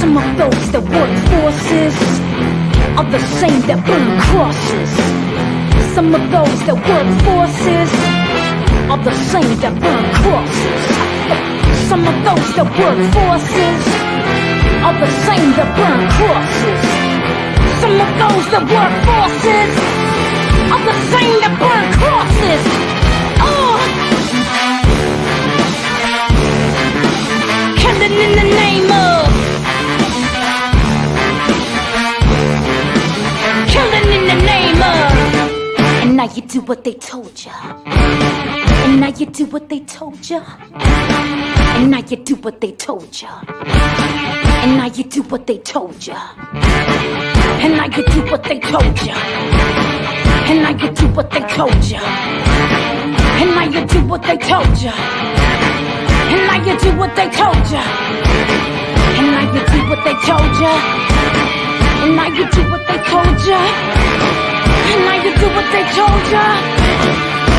Some of those that work forces are the same that burn crosses. Some of those that work forces are the same that burn crosses. Some of those that work forces are the same that burn crosses. Some of those that work forces are the same that burn crosses. Oh, killing in the name of, killing in the name of. And now you do what they told ya. And now you do what they told ya. And now you do what they told ya. And now you do what they told ya. And now you do what they told ya. And now you do what they told ya. And now you do what they told ya. And now you do what they told ya. And now you do what they told ya. And now you do what they told ya. And now you do what they told ya.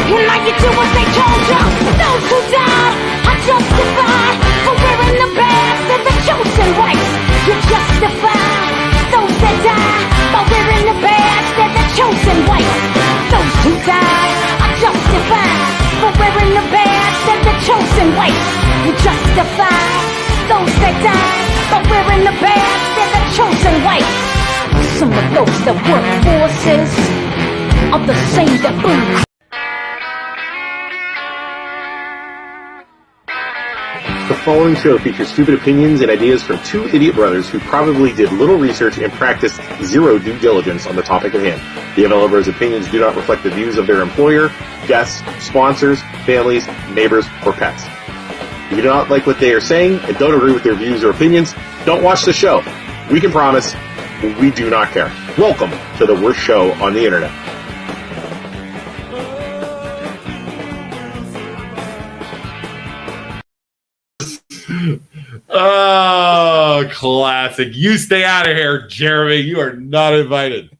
And now you do what they told ya. Those who die are justified for wearing the badge of the chosen race. You justify those that die by wearing the badge of the chosen race. Those who die are justified for wearing the badge of the chosen race. You justify those that die by wearing the badge of the chosen race. Some of those that work forces are the same that burn. The following show features stupid opinions and ideas from two idiot brothers who probably did little research and practiced zero due diligence on the topic at hand. The developers' opinions do not reflect the views of their employer, guests, sponsors, families, neighbors, or pets. If you do not like what they are saying and don't agree with their views or opinions, don't watch the show. We can promise we do not care. Welcome to the worst show on the internet. Oh, classic. You stay out of here, Jeremy. You are not invited.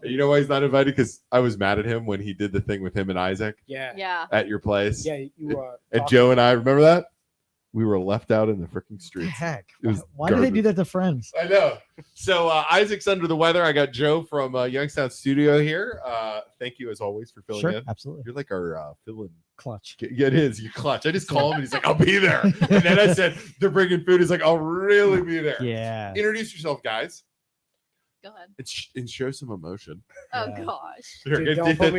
You know why he's not invited? Because I was mad at him when he did the thing with him and Isaac. Yeah. At your place. Yeah, you and Joe and I, remember that? We were left out in the freaking streets. Heck, why do they do that to friends? I know. So Isaac's under the weather. I got Joe from Youngstown Studio here. Thank you as always for filling in. Absolutely. You're like our fill-in clutch. Yeah, it is. You clutch. I just call him and he's like, I'll be there. And then I said, they're bringing food. He's like, I'll really be there. Yeah. Introduce yourself, guys. Go ahead. And show some emotion. Oh gosh. Here, Dude, don't put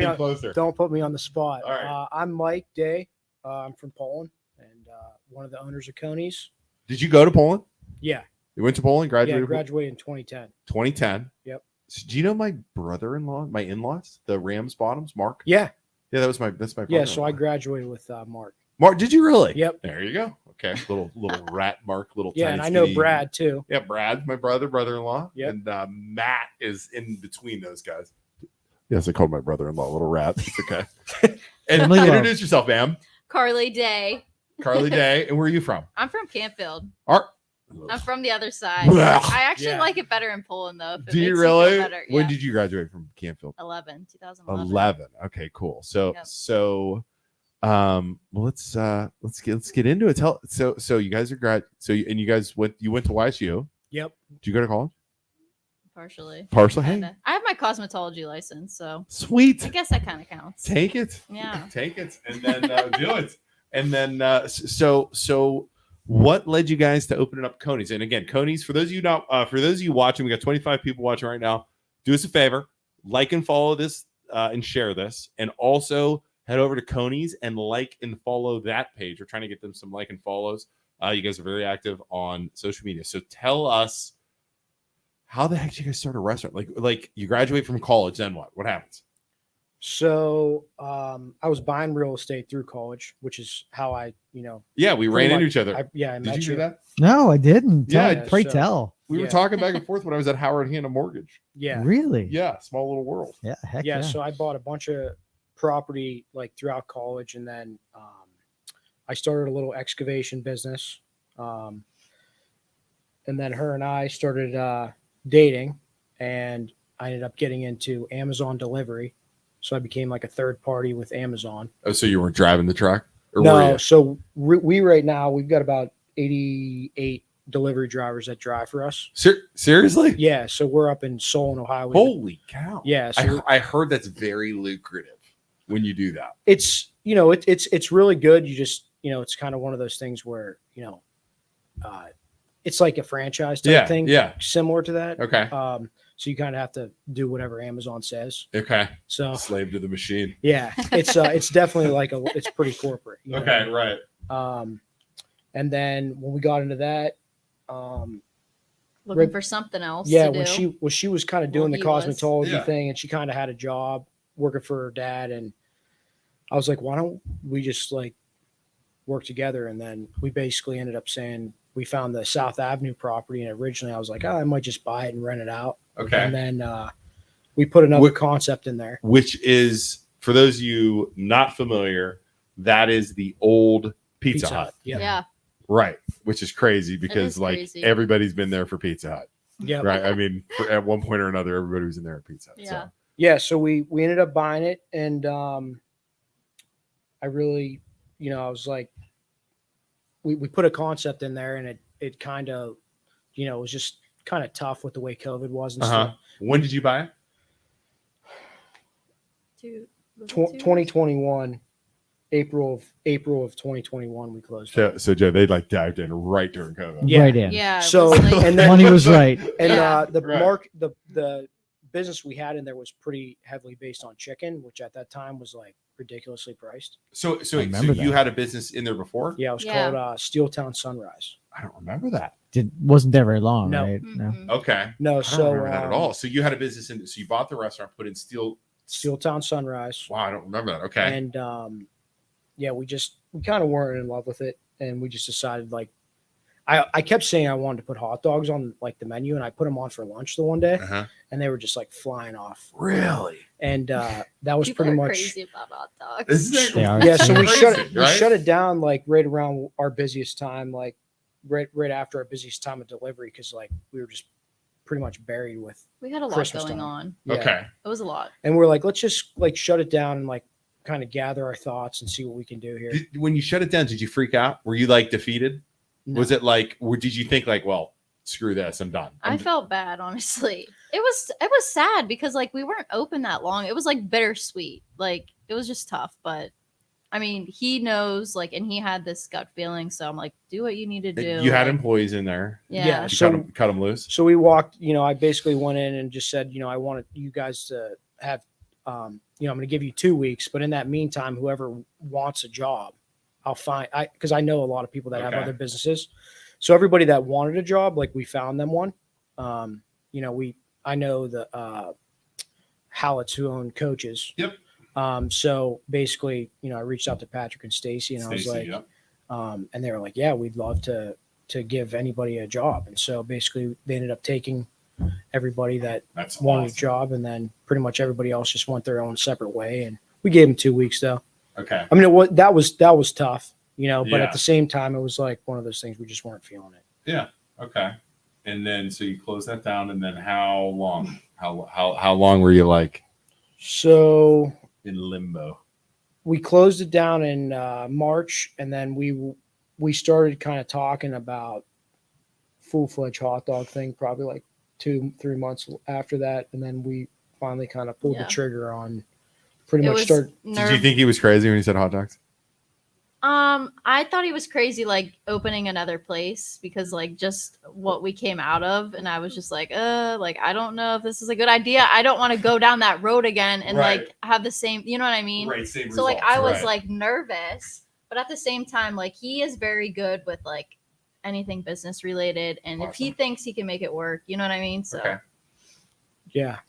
me on the spot. All right. I'm Mike Day. I'm from Poland and one of the owners of Coney's. Did you go to Poland? Yeah. You went to Poland? Yeah, I graduated in 2010. 2010. Yep. So, do you know my brother-in-law, my in-laws, the Rams bottoms, Mark? Yeah. Yeah, that's my brother. Yeah, so I graduated with Mark. Mark, did you really? Yep. There you go. Okay, little rat Mark, little yeah, tiny and I know skinny. Brad too. Yeah, Brad, my brother-in-law. Yep. And Matt is in between those guys. Yes, I called my brother-in-law little rat. It's okay. And introduce yourself, ma'am. Carly Day. Carly Day. And where are you from? I'm from Campfield. I'm from the other side. Blech. I actually like it better in Poland though. Do you really? When did you graduate from Campfield? 2011. Okay, cool. So well, let's get into it. So you guys are you guys went to YSU. Yep. Did you go to college? Partially. Hey. I have my cosmetology license, so sweet. I guess that kind of counts. Take it. Yeah. Take it, and then do it. And then so what led you guys to open up Coney's? And again, Coney's, for those of you watching, we got 25 people watching right now. Do us a favor, like and follow this and share this, and also head over to Coney's and like and follow that page. We're trying to get them some like and follows. You guys are very active on social media. So tell us, how the heck did you guys start a restaurant? Like you graduate from college, then what? What happens? So I was buying real estate through college, which is how I, Yeah, we ran into each other. I Did met you do that? No, I didn't. Yeah, Pray tell. We were talking back and forth when I was at Howard Hanna Mortgage. Yeah. Really? Yeah, small little world. Yeah, heck Yeah, yeah. so I bought a bunch of property like throughout college, and then I started a little excavation business. And then her and I started dating, and I ended up getting into Amazon delivery. So I became like a third party with Amazon. Oh, so you weren't driving the truck? Or No, were you? so we right now, we've got about 88 delivery drivers that drive for us. Seriously? Yeah, so we're up in Solon, Ohio. Holy cow! Yeah, so I heard that's very lucrative when you do that. it's it's really good. You just it's kind of one of those things where it's like a franchise type thing. Yeah. Similar to that. Okay. So you kind of have to do whatever Amazon says. Okay. So Slave to the machine. yeah, it's definitely like it's pretty corporate. Okay. Right. And then when we got into that, Looking for something else. yeah, to do. when she was kind of doing the he was. cosmetology Yeah. thing, and she kind of had a job working for her dad, and I was like, why don't we just like work together? And then we basically ended up saying we found the South Avenue property, and originally I was like, oh, I might just buy it and rent it out. Okay. And then we put another concept in there, Which is, for those of you not familiar, that is the old Pizza Hut. Yeah. Yeah. Right. Which is crazy because is like crazy. everybody's been there for Pizza Hut. Yeah. Right. I mean, at one point or another, everybody was in there at Pizza Hut. Yeah. So. Yeah. So we ended up buying it, and I really, I was like, we put a concept in there, and it kind of, it was just kind of tough with the way COVID was and stuff. When did you buy it? Was it 2021, April of 2021, we closed. So Joe, they like dived in right during COVID. Yeah. Right in. Yeah. it So- was like- and then- Money was right. And Yeah. the business we had in there was pretty heavily based on chicken, which at that time was like ridiculously priced. So I remember you that. had a business in there before? Yeah, it was Yeah. called Steeltown Sunrise. I don't remember that. Wasn't there very long, No. right? No. Mhm. Okay. No, I don't so remember that at all. So you had a business in, so you bought the restaurant, put in steel. Steeltown Sunrise. Wow, I don't remember that. Okay. And yeah, we kind of weren't in love with it, and we just decided like I kept saying I wanted to put hot dogs on like the menu, and I put them on for lunch the one day, Uh-huh. and they were just like flying off. Really? And that was People pretty are much crazy about hot dogs. Isn't They that are. yeah. So we crazy, shut it down like right around our busiest time, like right after our busiest time of delivery, because like we were just pretty much buried with We had a lot Christmas going time. on. yeah. Okay. It was a lot. And we're like, let's just like shut it down and like kind of gather our thoughts and see what we can do here. When you shut it down, did you freak out? Were you like defeated? No. Was it like, or did you think like, well, screw this, I'm done? I felt bad, honestly. It was sad because like we weren't open that long. It was like bittersweet. Like it was just tough, but I mean, he knows like, and he had this gut feeling. So I'm like, do what you need to do. You had like, employees in there. Yeah. You So- cut them loose. So we walked, I basically went in and just said, I wanted you guys to have, I'm going to give you 2 weeks, but in that meantime, whoever wants a job, I'll find, because I know a lot of people that have Okay. other businesses. So everybody that wanted a job, like we found them one. I know the Hallett's who own Coaches. Yep. So basically, I reached out to Patrick and Stacy, and I was Stacy, like, yeah. and they were like, yeah, we'd love to give anybody a job. And so basically they ended up taking everybody that That's wanted a awesome. job, and then pretty much everybody else just went their own separate way. And we gave them 2 weeks though. Okay. I mean, that was tough, but Yeah. at the same time, it was like one of those things we just weren't feeling it. Yeah. Okay. And then so you close that down, and then how long? How long were you like So in limbo? we closed it down in March, and then we started kind of talking about full-fledged hot dog thing probably like 2-3 months after that, and then we finally kind of pulled the Yeah. trigger on pretty It much was start. Did you think he was crazy when he said hot dogs? I thought he was crazy, like opening another place because like just what we came out of, and I was just like I don't know if this is a good idea. I don't want to go down that road again and Right. like have the same, you know what I mean? Right. Same So like I results, was right. like nervous, but at the same time, like he is very good with like anything business related, and if he Awesome. thinks he can make it work, you know what I mean? So Okay. Yeah.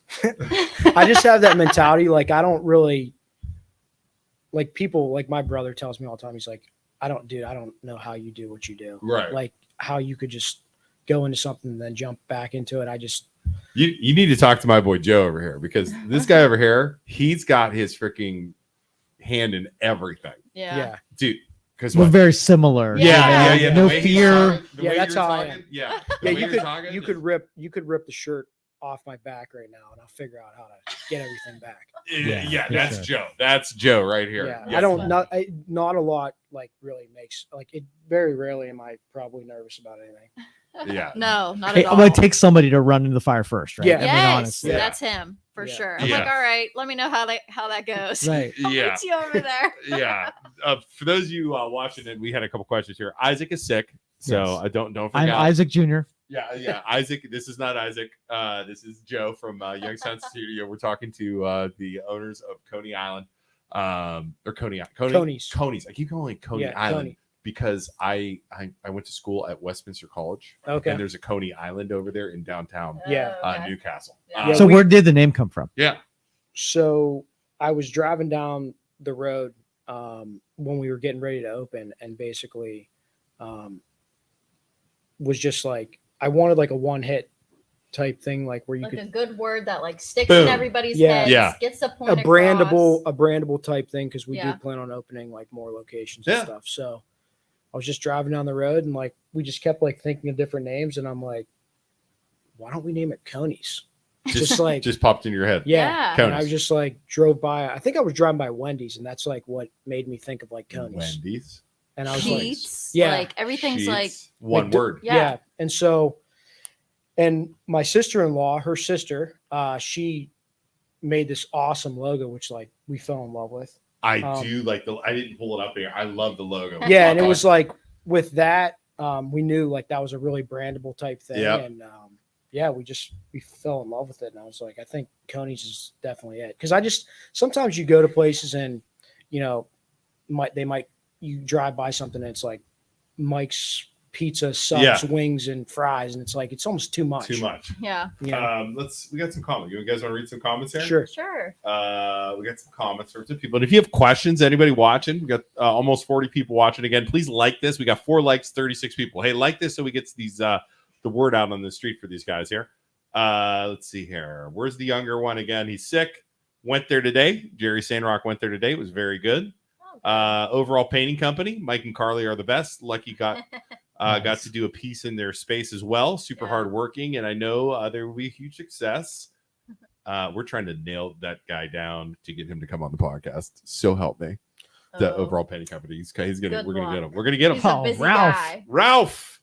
I just have that mentality. Like, I don't really like people, like my brother tells me all the time. He's like, I don't know how you do what you do. Right. Like how you could just go into something and then jump back into it. You need to talk to my boy Joe over here, because this guy over here, he's got his freaking hand in everything, yeah. dude. Because We're very similar. Yeah. You know, No fear. Yeah, that's how I am. Yeah. Yeah, you could rip the shirt off my back right now, and I'll figure out how to get everything back. Yeah, for that's sure. Joe. That's Joe right here. Yeah, Yes. I don't not a lot like really makes like it. Very rarely am I probably nervous about anything. Yeah. No, not Hey, at I'm all. gonna take somebody to run into the fire first, right? Yeah. I mean, Yes, honestly. Yeah. that's him for Yeah. sure. I'm Yeah. like, all right, let me know how that goes. Right. I'll Yeah. meet you over there. Yeah. For those of you watching it, we had a couple questions here. Isaac is sick, so Yes. I don't I'm forget. Isaac Jr. Yeah. Isaac. This is not Isaac. This is Joe from Youngstown Studio. We're talking to the owners of Coney Island, or Coney's. Coney's. I keep calling it Coney Yeah, Island Coney. because I went to school at Westminster College, Okay. and there's a Coney Island over there in downtown Yeah. Oh, okay. Newcastle. Yeah. So where did the name come from? Yeah. So I was driving down the road when we were getting ready to open, and basically was just like, I wanted like a one hit type thing, like where you Like could a good word that like sticks Boom. in everybody's Yeah. heads, Yeah. gets the a point brandable type thing, because we Yeah. do plan on opening like more locations Yeah. and stuff. So I was just driving down the road, and like we just kept like thinking of different names, and I'm like, why don't we name it Coney's? Just like Just popped in your head. yeah. Yeah. And I was just like drove by. I think I was driving by Wendy's, and that's like what made me think of like Coney's. Wendy's. And I was like, Sheets. yeah. Like everything's like Sheets. One like, word. Yeah. And so, and my sister-in-law, her sister, she made this awesome logo, which like we fell in love with. I Um, do like the. I didn't pull it up here. I love the logo. Yeah. And it was like with that, we knew like that was a really brandable type thing. Yep. And yeah, we fell in love with it. And I was like, I think Coney's is definitely it. Cause sometimes you go to places and, you know, you drive by something and it's like Mike's Pizza, subs, Yeah. wings, and fries. And it's like, it's almost too much. too much. yeah. Yeah. We got some comments. You guys want to read some comments here? Sure. Sure. We got some comments from some people. And if you have questions, anybody watching, we got almost 40 people watching again. Please like this. We got 4 likes, 36 people. Hey, like this so we get these the word out on the street for these guys here. Let's see here. Where's the younger one again? He's sick. Went there today. Jerry Sandrock went there today. It was very good. Overall painting company. Mike and Carly are the best. Lucky got got to do a piece in their space as well. Super Yeah. hardworking, and I know there will be a huge success. We're trying to nail that guy down to get him to come on the podcast. So help me. The Oh. overall painting company. He's gonna. Good We're gonna get luck. him. We're gonna get him. He's a Oh, busy Ralph. guy. Ralph.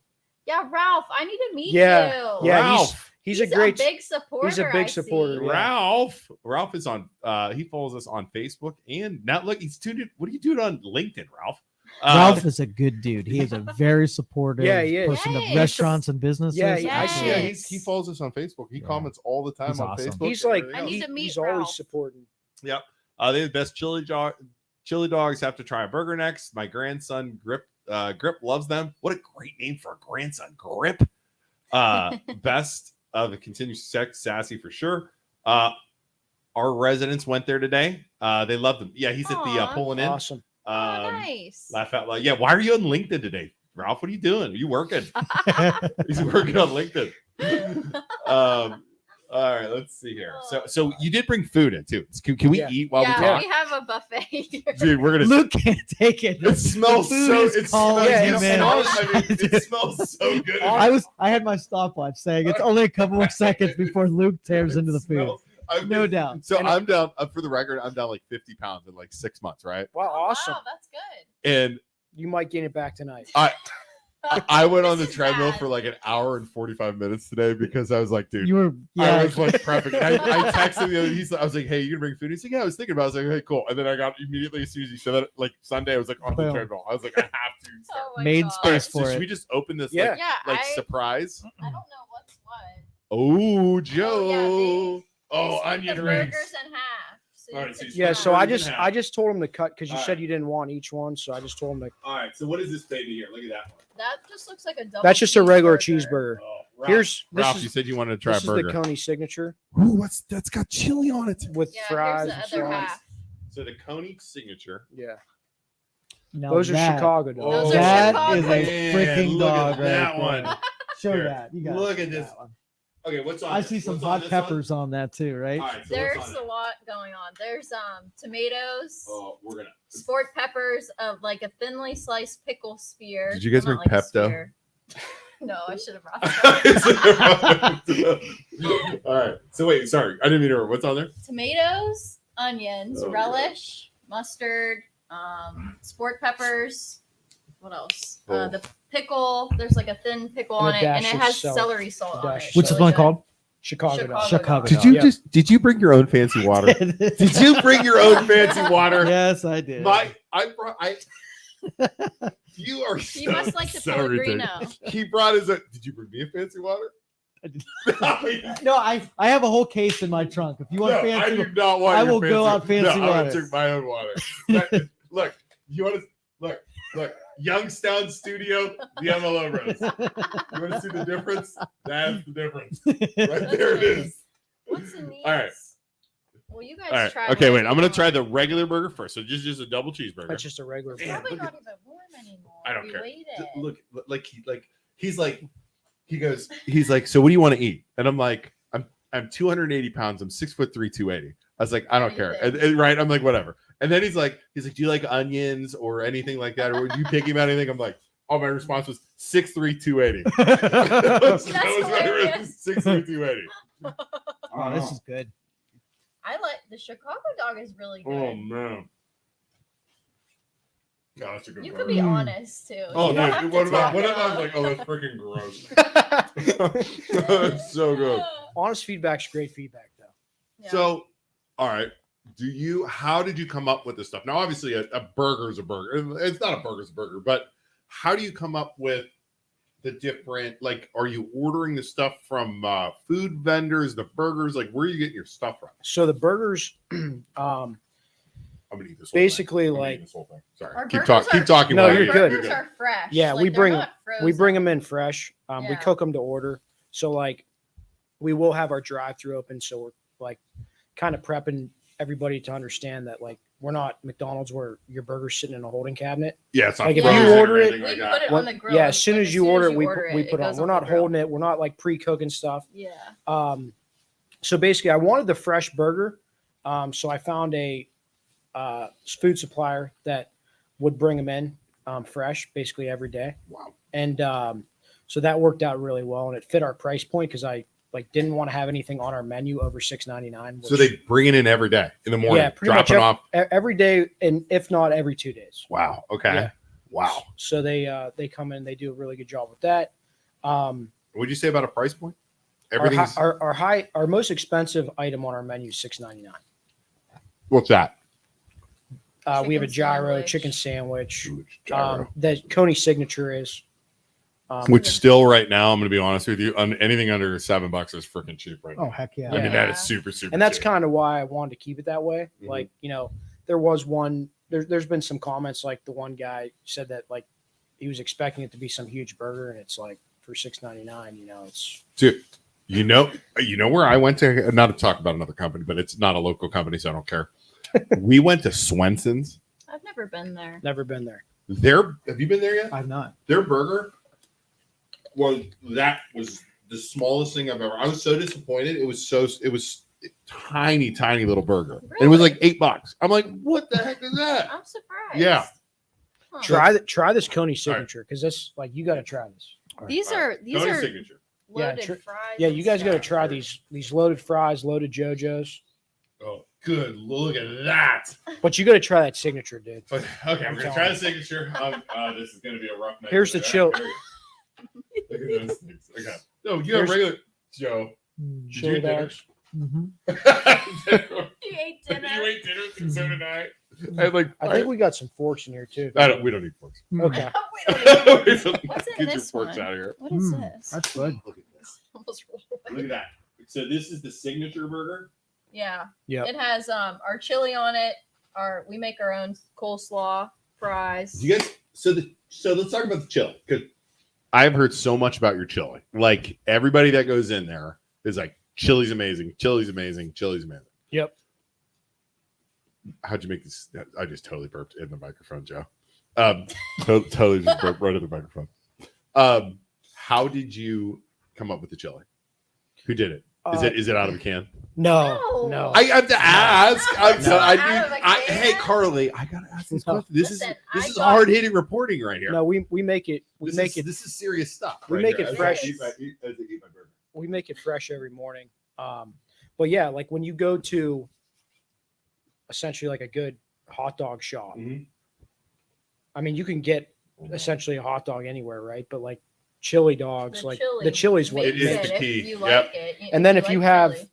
Yeah, Ralph. I need to meet Yeah. you. Yeah. Ralph. He's a great, big supporter. he's a big supporter. Yeah. Ralph is on. He follows us on Facebook, and now look, he's tuned in. What are you doing on LinkedIn, Ralph? Ralph is a good dude. He is a very supportive Yeah, he is. person of Yes. restaurants and businesses. Yeah, I see. Yeah, Yes. he follows us on Facebook. He Yeah. comments all the time He's on awesome. Facebook. He's like, and I everything need else. to meet he's always Ralph. supporting. Yep. They have the best chili dogs. Have to try a burger next. My grandson Grip loves them. What a great name for a grandson, Grip. Best of the continuous sex, sassy for sure. Our residents went there today. They loved them. Yeah, he's at the Aw. pulling in. Awesome. Oh, nice. Laugh out loud. Yeah, why are you on LinkedIn today, Ralph? What are you doing? Are you working? He's working on LinkedIn. All right, let's see here. So you did bring food in too. Can we Yeah. eat while we yeah, talk? we have a buffet here. Dude, we're gonna. Luke can't take it. It smells The food so. is It calling smells, him it in. smells, I mean, it smells so good. I had my stopwatch saying it's only a couple more seconds before Luke tears into the food. Smells- I've No been- doubt. So I'm down. For the record, I'm down like 50 pounds in like 6 months, right? Wow, Oh, awesome. Wow, that's good. And You might gain it back tonight. I went on the This is treadmill bad. for like an hour and 45 minutes today because I was like, dude. You were I yeah. was like prepping. I texted the other. I was like, "Hey, you gonna bring food?" He's like, "Yeah, I was thinking about it." I was like, "Hey, cool." And then I got immediately as soon as you said that, like Sunday, I was like on the Boom. treadmill. I was like, "I have to." Start. Oh my Made God. All right, space so for should it. we just open this Yeah. Yeah, like I surprise? don't know what's what. Oh, Joe. yeah, Oh, They split onion the rings. burgers in half. So All you right, so can you Yeah, split so I burgers in half. just told him to cut because you All said right. you didn't want each one, so I just told him to. All right. So what is this baby here? Look at that one. That just looks like a double. That's just a regular cheeseburger. Oh, Ralph, Here's Ralph. this You is, said you wanted to try this a is the burger. Coney signature Ooh, that's got chili on it. with Yeah, fries. here's and the other sauce. half. So the Coney signature. Yeah, Now those are that- Chicago dogs. Those are That Chicago. is a Man, freaking look at dog right that there. one. Show Here. that. You got Look at this. Okay, what's on? I this? see some What's on hot this one? peppers on that too, right? All right, so There's what's on a it? lot going on. There's tomatoes, Oh, we're gonna. sport peppers, like a thinly sliced pickle spear. Did you guys Well, not bring like a Pepto? spear. No, I should have brought that. All right. So wait, sorry, I didn't mean to interrupt. What's on there? Tomatoes, onions, Oh, relish, mustard, sport peppers, what else? Oh. The pickle. There's like a thin pickle And a on it, and dash it of has celery. celery salt on it. Dash. What's so this one it's a- called? Chicago dog. Chicago Did dog. you Yeah. did you bring your own fancy water? Did you bring your own fancy water? Yes, I did. You are You must like the so Pellegrino. ridiculous. He brought his own. Did you bring me a fancy water? I did. No, I have a whole case in my trunk. If you want I fancy, do not want. I your will go out fancy no, I'm water. gonna drink my own water. Look, you want to look. Youngstown Studio, the MLO Rose. You want to see the difference? That's the difference. Right there it is. What's in these? All right. Well, you guys All right. try. Okay, wait. whatever I'm you gonna want. try the regular burger first. So just a double cheeseburger. That's just a regular. It's Damn, probably look not at- even warm anymore. I don't We care. waited. Look, he's like, so what do you want to eat? And I'm like, I'm 280 pounds. I'm 6'3", 280. I was like, I don't care. And, right? I'm like, whatever. And then he's like, do you like onions or anything like that? Or would you pick him out anything? I'm like, oh, my response was 6'3", 280. That was my hilarious. 6'3", 280. Oh, this is good. I like the Chicago dog is really good. Oh man. God, that's a good You burger. could be honest too. Oh, You don't have dude, to what about talk what it if I was up. like, oh, that's freaking gross? It's so good. Honest feedback's great feedback, though. Yeah. So, all right. How did you come up with this stuff? Now, obviously, a burger is a burger. It's not a burger, it's a burger. But how do you come up with the different, like, are you ordering the stuff from food vendors, the burgers? Like, where are you getting your stuff from? So the burgers, I'm going to eat this whole basically thing. I'm gonna like eat this whole thing. Sorry. Our Keep burgers talking. are- Keep talking. No, while you're you- good. Burgers are fresh. Yeah, Like, we they're bring- not we bring frozen. them in fresh. We Yeah. cook them to order. So like, we will have our drive-through open. So we're like, kind of prepping everybody to understand that like we're not McDonald's where your burger's sitting in a holding cabinet. Yeah, it's not Like, if frozen you or order it- anything We like put that. it on the grill. Yeah, as soon Like, as you order it, we it put on. goes We're on not the grill. holding it. We're not like pre-cooking stuff. Yeah. So basically, I wanted the fresh burger. So I found a food supplier that would bring them in fresh, basically every day. Wow. And so that worked out really well, and it fit our price point because I like didn't want to have anything on our menu over $6.99. So they bring it in every day in the morning, pretty much dropping off. every day, and if not every 2 days. Wow. Okay. Yeah. Wow. So they come in, they do a really good job with that. What'd you say about a price point? Our, Everything's. hi- our most expensive item on our menu is $6.99. What's that? We have a Chicken gyro sandwich. chicken sandwich. Gyro. That Coney signature is. Which still right now, I'm going to be honest with you, anything under $7 is freaking cheap right now. Oh heck yeah! I mean, Yeah. that is super, super And that's cheap. kind of why I wanted to keep it that way. Mhm. Like, there was one, there's been some comments, like the one guy said that like he was expecting it to be some huge burger, and it's like for $6.99, it's Dude, you know where I went to, not to talk about another company, but it's not a local company, so I don't care. We went to Swenson's. I've never been there. never been there. Have you been there yet? I'm not. Their burger was the smallest thing I've ever. I was so disappointed. It was tiny little burger. And it was like $8. I'm like, what the heck is that? I'm surprised. Yeah. Huh. Try this Coney signature because this like you got to try this. These are Tony's are signature. loaded Yeah, fries. Yeah, and you guys got to stuff. try these loaded fries, loaded JoJo's. Oh, good. Look at that. But you got to try that signature, dude. Okay, I'm gonna try the signature. This is gonna be a rough night. Here's the chill. Look at those things. Okay. No, you have Here's- regular Joe. Did you Chili eat dinner? dogs. Mm-hmm. You ate dinner. You ate dinner, and so did I. I like. I think we got some forks in here too. We don't need forks. Okay. What's in Get your this forks one? out of here. What is Mm, this? That's good. Look at this. Almost rolled Look away. at that. So this is the signature burger. Yeah. Yep. It has our chili on it. We make our own coleslaw, fries. Do you guys? So let's talk about the chili because I've heard so much about your chili. Like everybody that goes in there is like, chili's amazing, chili's amazing, chili's amazing. Yep. How'd you make this? I just totally burped in the microphone, Joe. Totally just burped right in the microphone. How did you come up with the chili? Who did it? Is it out of a can? No. No. I have to ask. I'm so, I Out of need. a can? Hey, Carly, I gotta ask this No. question. This Listen, is I is got- hard hitting reporting right here. No, we make it. We make it. This is serious stuff. we right make here. it As I fresh. eat my burger. We make it fresh every morning. But yeah, like when you go to essentially like a good hot dog shop, Mhm. I mean, you can get essentially a hot dog anywhere, right? But like chili dogs, the chili's what It is makes the it. key. If you Yep. like it. And then if you have, chili.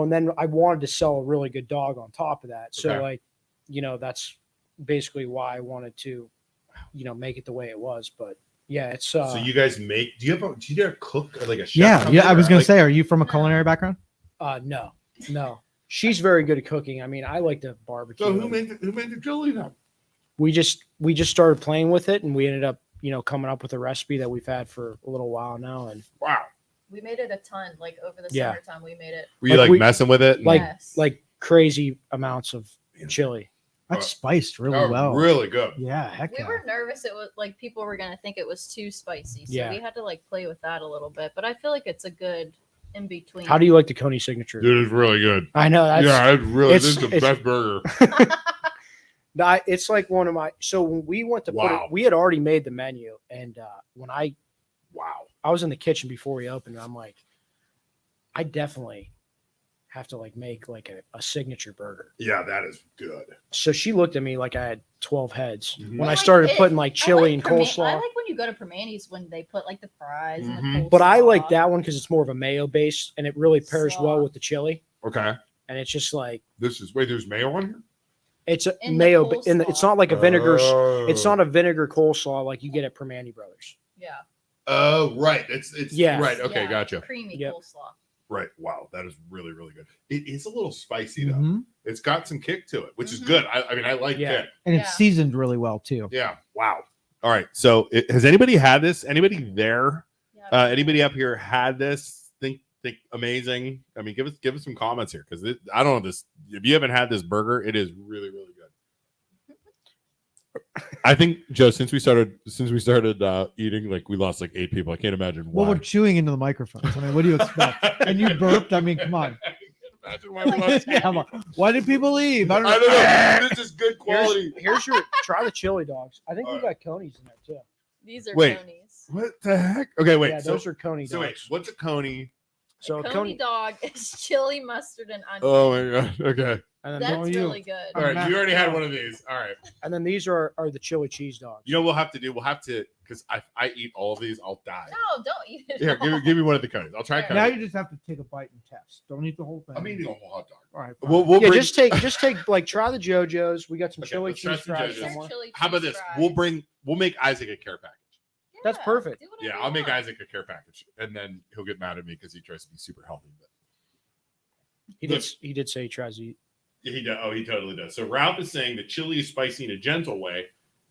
and then I wanted to sell a really good dog on top of that. So Okay. like, that's basically why I wanted to, make it the way it was. But yeah, it's So you guys make? Do you have a cook or like a chef? Yeah, come yeah. in, I was or gonna like- say, are you from a culinary background? no. She's very good at cooking. I mean, I like to barbecue. So who and made the chili then? we just started playing with it, and we ended up, coming up with a recipe that we've had for a little while now. And Wow. We made it a ton. Like over the Yeah. summertime, we made it. Were you Like like we- messing with it? like Yes. like crazy amounts of chili. That's spiced really Oh, well. really good. Yeah, heck We yeah. were nervous. It was like people were gonna think it was too spicy, so Yeah. we had to like play with that a little bit. But I feel like it's a good in between. How do you like the Coney signature? Dude, it's really good. I know that's Yeah, it's really. it's- This is the it's- best burger. it's like one of my. So when we went to put Wow. it, we had already made the menu, and when I Wow. was in the kitchen before we opened, and I'm like, I definitely have to like make like a signature burger. Yeah, that is good. So she looked at me like I had 12 heads Mhm. when Well, I like, started it- putting like chili and I coleslaw. like when you go to Permani's when they put like the fries and the Mhm. coleslaw. But I like that one because it's more of a mayo base, and it really pairs well Slaw. with the chili. Okay. And it's just like There's mayo on here. it's a In the mayo, and it's coleslaw. not like a vinegar. Oh. It's not a vinegar coleslaw like you get at Permani Brothers. Yeah. Oh, right. It's Yeah. right. Okay, Yeah, gotcha. Creamy Yep. coleslaw. Right. Wow, that is really, really good. It is a little spicy though. Mhm. It's got some kick to it, which is Mhm. good. I mean, I like Yeah. kick. And Yeah. it's seasoned really well too. Yeah. Wow. All right. So, has anybody had this? Anybody there? Yeah, Anybody up here had this? Think amazing? I mean, give us some comments here because I don't know this. If you haven't had this burger, it is really, really good. I think Joe, since we started eating, like we lost like 8 people. I can't imagine Well, why. we're chewing into the microphones. I mean, what do you expect? And you burped. I mean, come on. Imagine why we lost 8 Come on. people. Why did people leave? I don't know. I don't know. This is good quality. Here's your try the chili dogs. I think we All got Coney's in there too. These are Wait. Coney's. What the heck? Okay, wait. Yeah, so, those are Coney dogs. so wait, what's a coney? So a Coney Coney, dog is chili, mustard, and onion. Oh my god. Okay. and then That's you. really good. All right. Matt- You already had one of these. All right. and then these are the chili cheese dogs. You know what we'll have to do? We'll have to because I eat all of these. I'll die. No, don't eat it. Here, all. give me one of the conies. I'll try Yeah. coney. Now you just have to take a bite and test. Don't eat the whole thing. I'm eating a whole hot dog. All right. We'll yeah, bring, just take like try the JoJo's. We got some Okay, chili let's try cheese some fries JoJo's. somewhere. Chili how about cheese this? fries. We'll make Isaac a care package. That's Yeah, perfect. do whatever Yeah, you I'll make want. Isaac a care package, and then he'll get mad at me because he tries to be super healthy. But He did say he tries to eat. yeah, he does. Oh, he totally does. So Ralph is saying the chili is spicy in a gentle way.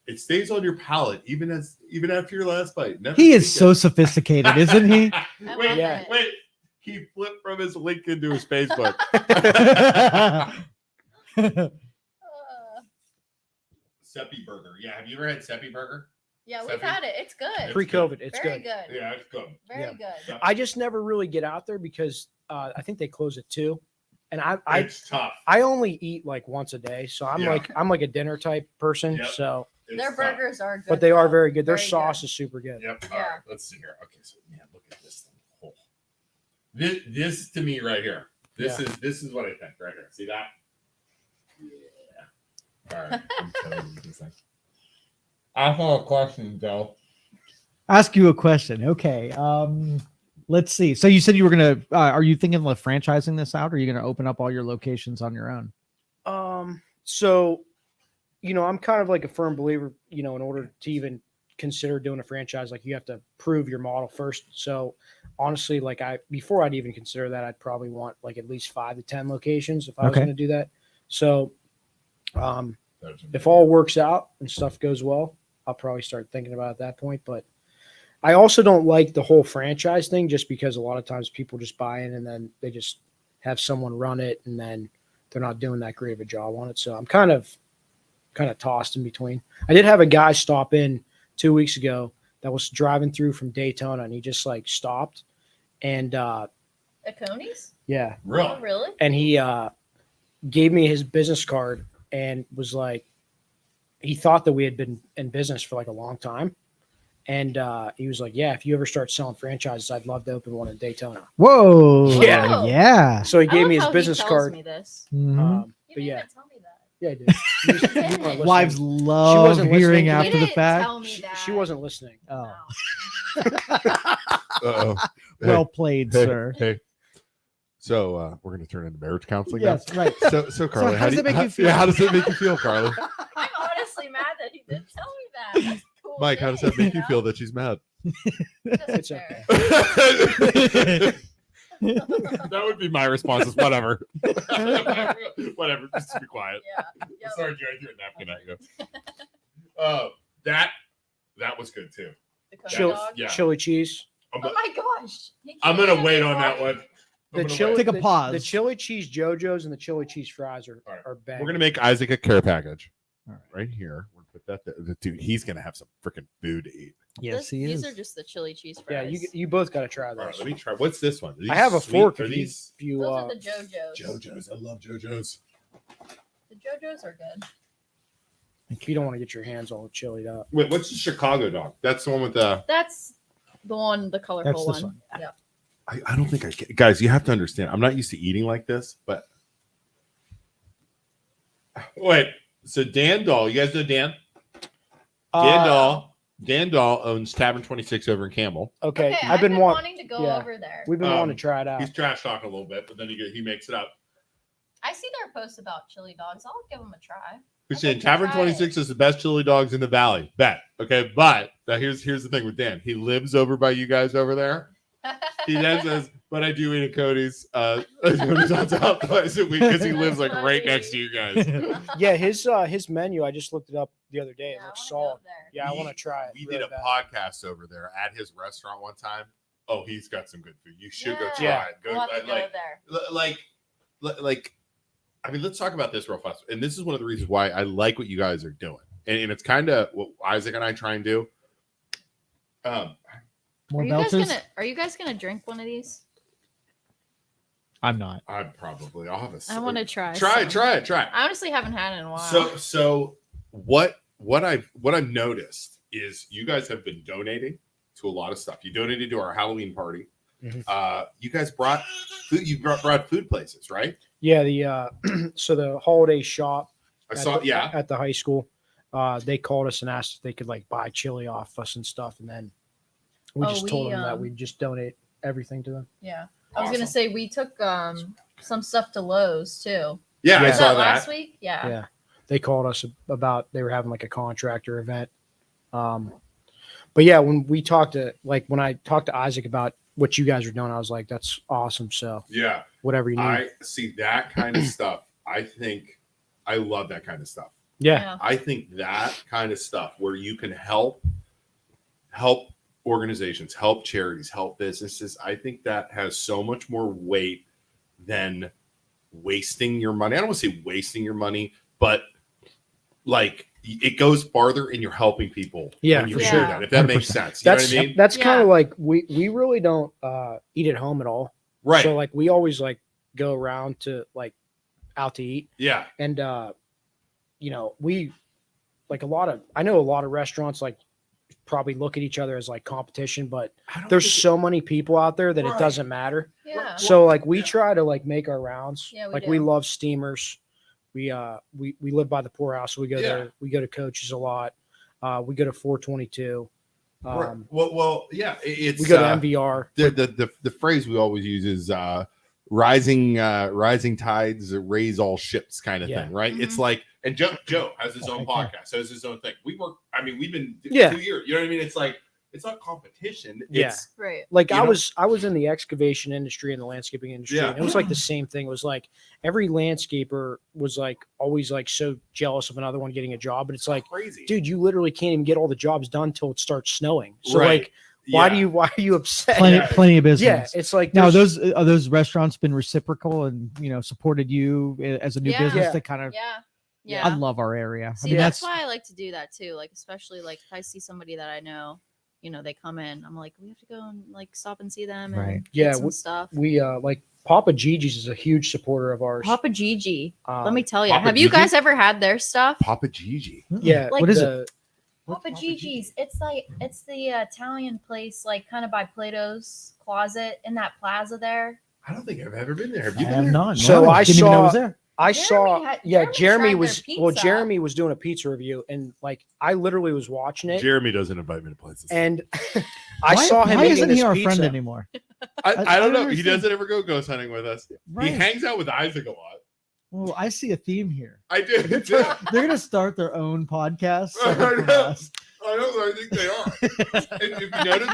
It stays on your palate even after your last bite. Never He is take so it. sophisticated, isn't he? I wait, love Yeah. it. wait. He flipped from his link into his Facebook. Uh, Seppi burger. Yeah, have you ever had Seppi burger? yeah, we've Seppi? had it. It's good. Pre-COVID, it's Very good. good. Yeah, it's good. Very Yeah. good. I just never really get out there because I think they close at 2, and I It's tough. only eat like once a day, so I'm Yeah. like a dinner type person. Yep. So, It's Their tough. burgers are good. but they are though. very good. Their Very sauce good. is super good. Yep. All Yeah. right. Let's see here. Okay. So man, look at this thing. Oh. This to me right here. This is what I think right here. See that? Yeah. All right. I'm telling you this thing. I have a question, Joe. Ask you a question. Okay. Let's see. So you said you were gonna. Are you thinking of franchising this out, or are you gonna open up all your locations on your own? So, I'm kind of like a firm believer, in order to even consider doing a franchise, like you have to prove your model first. So honestly, like before I'd even consider that, I'd probably want like at least 5 to 10 locations if I was Okay. going to do that. So, if all works out and stuff goes well, I'll probably start thinking about it at that point. But I also don't like the whole franchise thing just because a lot of times people just buy in and then they just have someone run it and then they're not doing that great of a job on it. So I'm kind of tossed in between. I did have a guy stop in 2 weeks ago that was driving through from Daytona and he just like stopped and At Coney's? yeah. Oh, Really? really? And he gave me his business card and was like, he thought that we had been in business for like a long time. And he was like, yeah, if you ever start selling franchises, I'd love to open one in Daytona. Whoa. Yeah. Yeah. So he I gave love me his how he business tells card. Me this. Mhm. But You didn't yeah, even tell me that. Yeah, I did. You weren't listening. Wives love wasn't hearing listening. after You the didn't fact. tell me that. She wasn't listening. Oh, Uh-oh. well played, Hey, sir. Hey. So we're gonna turn into marriage counseling Yes, right. now. So Carly, how does do it make you feel? Yeah, how does it make you feel, Carly? I'm honestly mad that he didn't tell me that. That's a cool Mike, how does thing, that make you know? feel that she's mad? Doesn't It's care. That would be my response. Is whatever. Whatever. Just be quiet. Yeah. Yep. Sorry, Joe. I threw a napkin at you. That was good too. The Coney Chili, dog. Yeah. chili cheese. I'm, Oh my gosh. He I'm can't gonna even wait be on that quiet. one. The I'm gonna chili, wait. Take a the- pause. The chili cheese JoJo's and the chili cheese fries are, All right. are bang. We're gonna make Isaac a care package. All right. Right here. We'll put that there. Dude, he's gonna have some freaking food to eat. Yes, he is. These are just the chili cheese Yeah, fries. you both got to try All right, those. let me try. What's this one? Are these I have a sweet? fork Are if you, these if you Those are the JoJo's. JoJo's? I love JoJo's. The JoJo's are good. if you don't want to get your hands all chilied up. Wait, what's the Chicago dog? That's the one with the. That's the one, the colorful That's this one. one. Yeah. I don't think I can. Guys, you have to understand. I'm not used to eating like this, but. Wait, so Dan Dahl, you guys know Dan? Dan Dahl owns Tavern 26 over in Camel. Okay, I've been wanting to go yeah. over there. We've been wanting to try it out. He's trash talking a little bit, but then he makes it up. I see their posts about chili dogs. I'll give them a try. He's I'd saying like to Tavern try 26 is the best chili dogs in the valley. Bet. Okay, but now here's the thing with Dan. He lives over by you guys over there. He then says, but I do eat at Cody's. Cody's on top twice a week because he lives like right next to you guys. Yeah, his menu. I just looked it up the other day. It Yeah, looks I wanna go solid. there. Yeah, I want to try it. We really did a bad. podcast over there at his restaurant one time. Oh, he's got some good food. You should go try Yeah. it. Go, We'll have to go like, there. like, I mean, let's talk about this real fast. And this is one of the reasons why I like what you guys are doing. And it's kind of what Isaac and I try and do. More Are you guys gonna drink one of these? I'm not. I'll have a I want to try. try some. it. I honestly haven't had it in a while. So what I've noticed is you guys have been donating to a lot of stuff. You donated to our Halloween party. Mhm. You guys brought food. You brought food places, right? Yeah, the so the holiday shop I saw. Yeah. at the high school. They called us and asked if they could like buy chili off us and stuff, and then we just told them that we'd just donate everything to them. Yeah. I was gonna Awesome. say we took some stuff to Lowe's too. Yeah, I Yeah. Was saw that last that. week? Yeah. Yeah, they called us about they were having like a contractor event. But yeah, when I talked to Isaac about what you guys are doing, I was like, that's awesome. So Yeah. whatever you need. I see that kind of stuff. I think I love that kind of stuff. yeah. I think that kind of stuff where you can help organizations, help charities, help businesses. I think that has so much more weight than wasting your money. I don't want to say wasting your money, but like it goes farther and you're helping people. Yeah, when you for do sure. that, if that makes 100%. sense. You know That's what I mean? that's kind Yeah. of like we really don't eat at home at all. Right. So like we always like go around to like out to eat, Yeah. and we like I know a lot of restaurants like probably look at each other as like competition, but I don't there's think so many people out there that Right. it doesn't matter. Yeah. So like we Yeah. try to like make our rounds. Yeah, we like do. we love steamers. We live by the poorhouse, so we go Yeah. there. We go to Coach's a lot. We go to 422. Right. Well, yeah. It's We go to MVR. the phrase we always use is rising tides raise all ships kind of Yeah. thing, right? Mhm. It's like, and Joe has his own Okay. podcast, has his own thing. We've been Yeah. 2 years. You know what I mean? It's like it's not competition. Yeah. It's Right. Like You I know? was in the excavation industry and the landscaping industry. Yeah. And it was like the same thing. It was like every landscaper was like always like so jealous of another one getting a job. But it's like, crazy, dude, you literally can't even get all the jobs done till it starts snowing. So Right. like, why Yeah. are you upset? Plenty, Yeah. plenty of Yeah, business. it's like Now, there's- are those restaurants been reciprocal and supported you as a new Yeah. business Yeah. to kind of? Yeah. I Yeah. love our area. See, I mean, that's why I like to do that too. Like, especially like if I see somebody that I know, they come in, I'm like, we have to go and like stop and see them and Right. get Yeah, some stuff. we like Papa Gigi's is a huge supporter of ours. Papa Gigi. Let me Um, tell you. Papa Have you Gigi? guys ever had their stuff? Papa Gigi. Yeah, Like what is the- Papa Gigi's. It's the Italian place, like kind of by Plato's Closet in that plaza there. I don't think I've ever been there. Have I you been have there? not. So no, I didn't even know it was saw- there. I Jeremy saw, had- yeah, Jeremy tried their Jeremy pizza. was doing a pizza review, and like I literally was watching it, Jeremy doesn't invite me to places. and I saw him Why eating isn't this he our pizza. friend anymore? I don't know. He understand. doesn't ever go ghost hunting with us. Right. He hangs out with Isaac a lot. Well, I see a theme here. I do. They're too. gonna start their own podcast. I separate from know. us. I know. I think they are. And if you notice,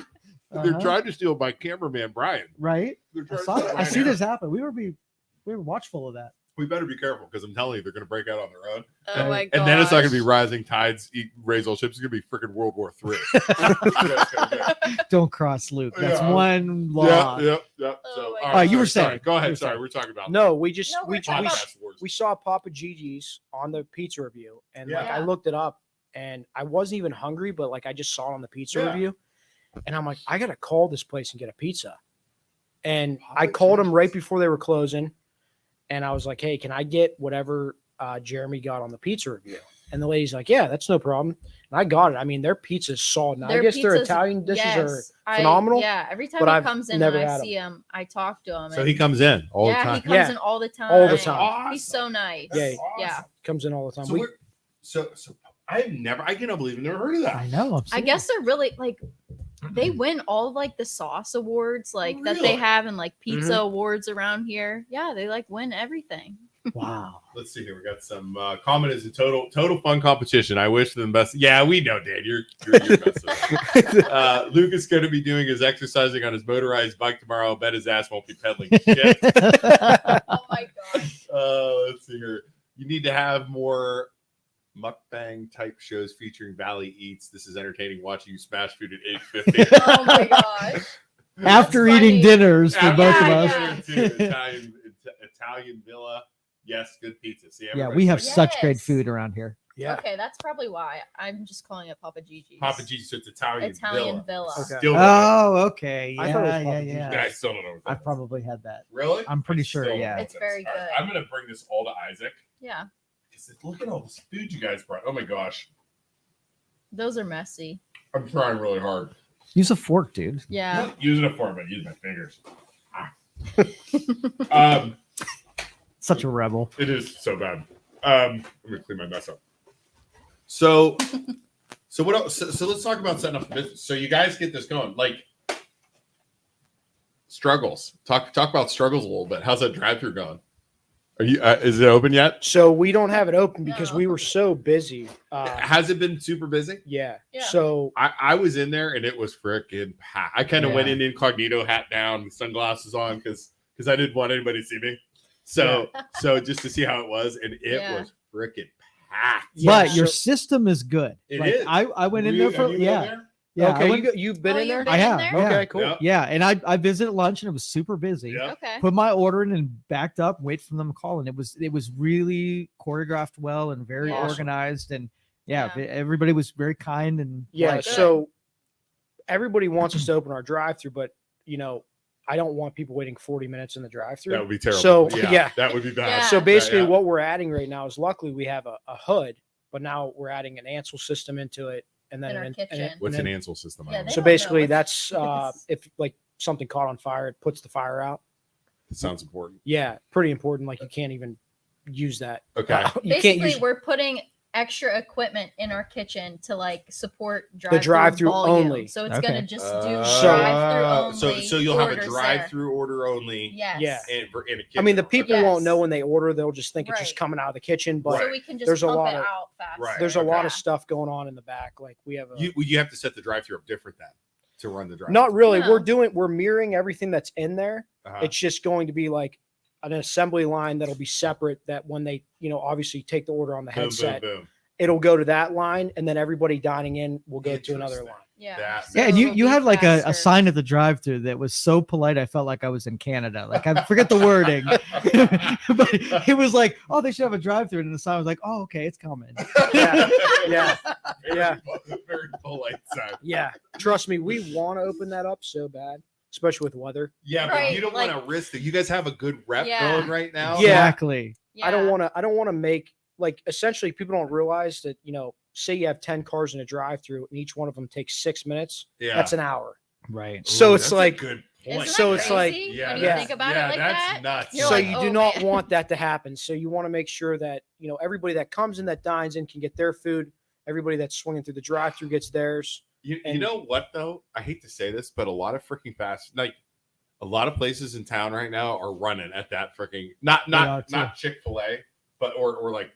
they're Uh-huh. trying to steal my cameraman Brian. Right? They're I, trying to saw, steal I Brian see here. this happen. We were watchful of that. We better be careful because I'm telling you, they're going to break out on their own. Oh my god. And then it's not going to be rising tides, raise all ships. It's going to be freaking World War III. Don't cross Luke. That's Yeah. one law. Yeah. Oh So, my all God. You were sorry. saying. Go You ahead. were Sorry, saying. we're talking about No, we just No, we're we talking about- podcast wars. we saw Papa Gigi's on the pizza review, and like Yeah. I looked it up, and I wasn't even hungry, but like I just saw it on the pizza Yeah. review, and I'm like, I gotta call this place and get a pizza, and Papa I called them right Gigi's. before they were closing, and I was like, hey, can I get whatever Jeremy got on the pizza review? And the lady's like, yeah, that's no problem. And I got it. I mean, their pizza's solid. Now, I guess their pizzas- Italian dishes are yes, phenomenal, Yeah, every time but he I've comes in never and I had see him, I talk to him. So and- he comes in all the yeah, time. he comes Yeah. in all the time. all the time. He's so nice. Yeah. Yeah. Comes in all the time. So, I cannot believe I've never heard of that. I know. I'm I seeing guess they're really like they win all of like the sauce awards like that Really? they have and like pizza Mm-hmm. awards around here. Yeah, they like win everything. it. Wow. Let's see here. We got some comment is a total fun competition. I wish them best. Yeah, we know, Dan. You're your best. Luke is going to be doing his exercising on his motorized bike tomorrow. I bet his ass won't be pedaling shit. Oh my gosh. Let's see here. You need to have more mukbang type shows featuring Valley Eats. This is entertaining watching you smash food at 8:50. Oh my gosh. After That's eating funny. dinners for both of Yeah, us. yeah. Italian villa. Yes, good pizza. See, Yeah, everybody's we have like, such great Yes. food around here. Yeah. Okay, that's probably why I'm just calling it Papa Gigi's. Papa G's, so it's Italian villa. Okay. Still don't know. Oh, okay. I thought it was Yeah, yeah, Papa yeah. Yeah, I still don't know. What that I've is. probably had that. Really? I'm pretty I sure, still don't yeah. know what It's that very is. All right, good. I'm gonna bring this all to Isaac. Yeah. Look at all this food you guys brought. Oh my gosh, Those are messy. I'm trying really hard. Use a fork, dude. I'm Yeah. not using a fork, but using my fingers. Ah. Such a rebel. It is so bad. I'm gonna clean my mess up. So what else? So let's talk about setting up the business. So you guys get this going. Like struggles. Talk about struggles a little bit. How's that drive-through going? Are you? Is it open yet? So we don't have it open because No. we were so busy. Has it been super busy? Yeah. Yeah. So I was in there and it was freaking packed. I kind of went Yeah. in incognito, hat down, sunglasses on because I didn't want anybody to see me. So just to see how it was, and it Yeah. was freaking packed. Yeah, But your so- system is good. It Like, is. I went in You- there for have you been yeah. there? Yeah. I okay, went- you've been Oh, in there. you've I been in have. there? Yeah. Okay, cool. Yeah. Yeah, and I visited lunch and it was super busy. Yeah. Okay. Put my order in and backed up, wait for them to call, and it was really choreographed well and very Awesome. organized, and yeah, Yeah. everybody was very kind and Yeah. polite. So everybody wants us to open our drive-through, but I don't want people waiting 40 minutes in the drive-through. That would be terrible. So, yeah. that would be bad. Yeah. So basically, Yeah. what we're adding right now is luckily we have a hood, but now we're adding an Ansel system into it, and then In our and kitchen. then- What's and an then- Ansel system? Yeah, I don't they know. So don't know basically, what that's that is. if like something caught on fire, it puts the fire out. It sounds important. Yeah, pretty important. Like you can't even use that. Okay. You can't Basically, use we're putting extra equipment in our kitchen to like support drive-through volume. only. So it's Okay. gonna just do So- drive-through only. So you'll have a orders drive-through order only. There. Yes. Yeah. In a kitchen. I mean, the people Yes. won't know when they order; they'll just think it's just Right. coming out of the kitchen. But So we can just There's a pump lot it of- out fast. Right. there's a Okay. lot of stuff going on in the back. Like we have a You have to set the drive-through up different then to run the drive. not really. No. We're mirroring everything that's in there. Uh-huh. It's just going to be like an assembly line that'll be separate. That when they obviously take the order on the boom, headset, boom. it'll go to that line, and then everybody dining in will go to another Interesting. line. Yeah. That- Yeah, So and you it'll you be had like a faster. sign at the drive-through that was so polite. I felt like I was in Canada. Like I forget the wording, but it was like, oh, they should have a drive-through, and the sign was like, oh, okay, it's coming. Yeah, yeah, Very, Yeah. very polite side. yeah. Trust me, we want to open that up so bad, especially with weather. Yeah, but Right, you don't like- want to risk it. You guys have a good rep Yeah. going right now. Yeah. Exactly. Yeah. I don't want to make like essentially people don't realize that say you have 10 cars in a drive-through and each one of them takes 6 minutes. Yeah. That's an hour. Right. So Ooh, it's that's a like good Isn't So that it's like- crazy Yeah, when you yeah, think about it like that's that? nuts. You're So like, you oh, do not man. want that to happen. So you want to make sure that everybody that comes in, that dines in, can get their food. Everybody that's swinging through the drive-through gets theirs. You And- know what though? I hate to say this, but a lot of freaking a lot of places in town right now are running at that freaking not are, too. Chick-fil-A, but or like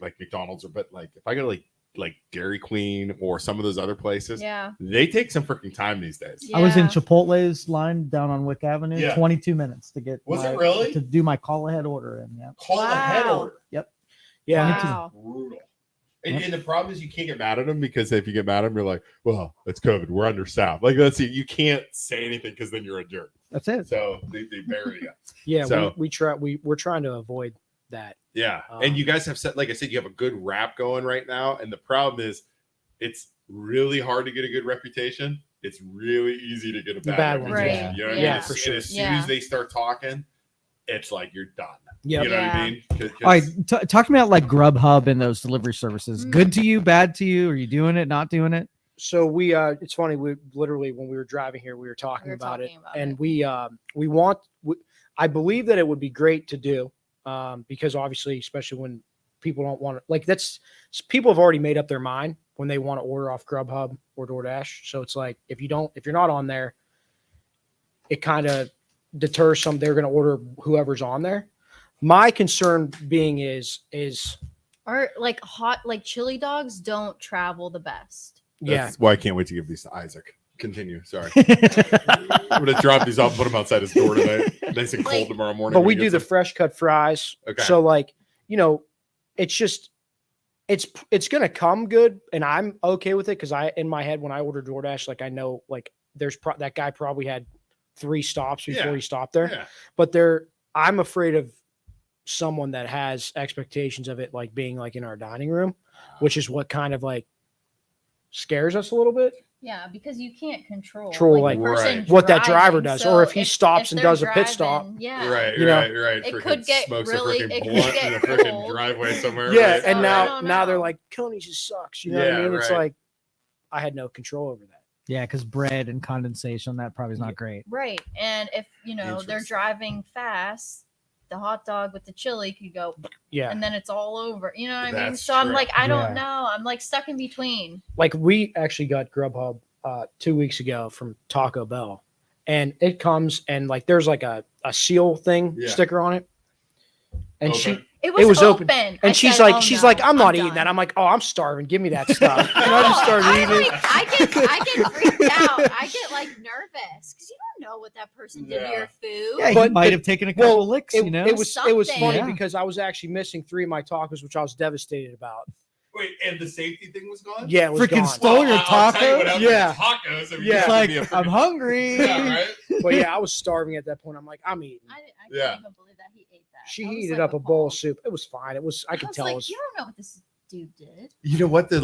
McDonald's, or but like if I go to like Dairy Queen or some of those other places, Yeah. they take some freaking time these days. Yeah. I was in Chipotle's line down on Wick Avenue, Yeah. 22 minutes to get Was it my- really? to do my call ahead order in. Yeah. Call ahead Wow. order. Yeah. Wow. Brutal. And the problem is you can't get mad at them, because if you get mad at them, you're like, well, it's COVID. We're understaffed. Like, let's see, you can't say anything because then you're a jerk. That's it. So they bury you. Yeah. So- We're trying to avoid that. Yeah. Um, And you guys have said, like I said, you have a good rap going right now. And the problem is it's really hard to get a good reputation. It's really easy to get a bad one. reputation. Right. You know what I Yeah, mean? for And sure. as soon Yeah. as they start talking, it's like you're done. Yep. You know what I Yeah. mean? 'Cause- All right, talk to me about like Grubhub and those delivery services. Mm. Good to you, bad to you? Are you doing it, not doing it? So it's funny. We literally, when we were driving here, we were talking about it, and I believe that it would be great to do, because obviously, especially when people don't want to, people have already made up their mind when they want to order off Grubhub or DoorDash. So it's like, if you're not on there, it kind of deters some. They're going to order whoever's on there. My concern being is Or like chili dogs don't travel the best. That's why I can't wait to give these to Isaac. Continue. Sorry. I'm going to drop these off, put them outside his door tonight. Nice and cold Like- tomorrow morning. but when we he do gets the them. fresh cut fries. Okay. So like, it's just, it's going to come good, and I'm okay with it. Cause in my head, when I order DoorDash, like I know, like that guy probably had 3 stops before Yeah. he stopped there, Yeah. but I'm afraid of someone that has expectations of it, like being like in our dining room, which is what kind of like scares us a little bit. Yeah, because you can't control Control, the person Right. what that driver driving. does, So or if he stops and they're does a pit stop. driving, yeah, Right, You know, right. it Freaking could get smokes really- a it freaking could blunt get in a freaking cold. driveway somewhere. Yeah, right? and So I now don't they're know. like, Coney just sucks. You know what I Yeah, mean? It's right. like I had no control over that. Yeah, because bread and condensation, that probably is not great. right. And if they're Interesting. driving fast, the hot dog with the chili could go, Yeah. and then it's all over. You know what I mean? That's So I'm true. like, I don't Yeah. know. I'm like stuck in between. Like we actually got Grubhub 2 weeks ago from Taco Bell, and it comes and like there's like a seal thing Yeah. sticker on it, and Okay. It was, was open. And and she's like I'm not eating that. I'm like, oh, I'm starving. Give me that stuff. And I just started I, eating it. like, I get freaked out. I get like nervous because you don't know what that person did to Yeah. your food. Yeah, But you might the- have taken a couple licks, It, you know? it was Something. funny Yeah. because I was actually missing 3 of my tacos, which I was devastated about. Wait, and the safety thing was gone? Yeah, it was Freaking gone. stole your I'll tell you what tacos? happened Yeah. with tacos. I mean, Yeah. you It's have to like, be a I'm freaking- hungry. Yeah, right? But yeah, I was starving at that point. I'm like, I'm eating. I Yeah. can't even believe that he ate that. She I was, heated like, up a bowl of appalled. soup. It was fine. I could I was tell like, it was. you don't know what this dude did. You know what? There's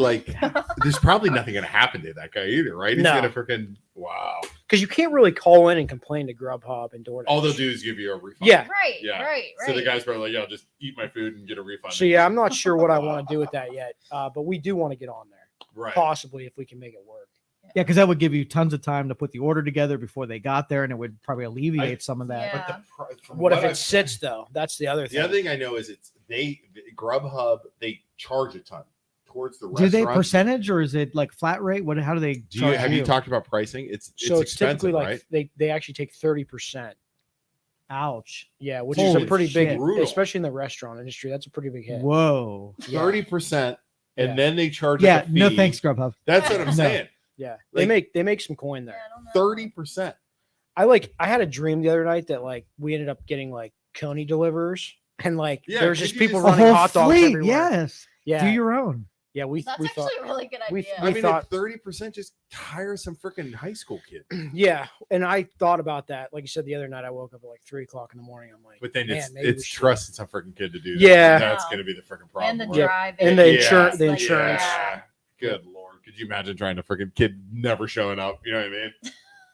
probably nothing going to happen to that guy either, right? He's No. going to freaking, wow. Because you can't really call in and complain to Grubhub and DoorDash. All they'll do is give you a refund. Yeah. Right, Yeah. right. So the guy's probably like, yeah, just eat my food and get a refund. So yeah, I'm not sure what I want to do with that yet, but we do want to get on there, Right. possibly if we can make it work. Yeah, because that would give you tons of time to put the order together before they got there, and it would probably alleviate some of that. Yeah. From What if I've- it sits though? That's the other The other thing. thing I know is Grubhub, they charge a ton towards the Do they restaurants. percentage or is it like flat rate? How do they Do you, charge have you talked about pricing? It's So it's typically expensive, like right? they actually take 30%. Ouch. Yeah, which is Holy a pretty shit. big, Brutal. especially in the restaurant industry. That's a pretty big hit. Whoa. Yeah. 30%, and Yeah. then they charge. Yeah, us a no fee. thanks, Grubhub. That's what I'm No. saying. Yeah, Like- they make some coin Yeah, there. I don't know. 30%. I had a dream the other night that like we ended up getting like Coney delivers, and like Yeah, there's could just you people just- A running whole hot dogs fleet, everywhere. yes. Yeah, Do your own. yeah. We That's we actually thought a really good we- idea. I mean, thought- at 30%, just hire some freaking high school kid. yeah, and I thought about that. Like you said, the other night I woke up at like 3:00 in the morning. I'm like, But then man, it's maybe we it's should- trusting some freaking kid to do that. Yeah. That's Wow. going to be the freaking problem. and the right? Yeah. drive And the Yeah. insurance, the Like, insurance. yeah. Good lord. Could you imagine trying to freaking kid never showing up? You know what I mean?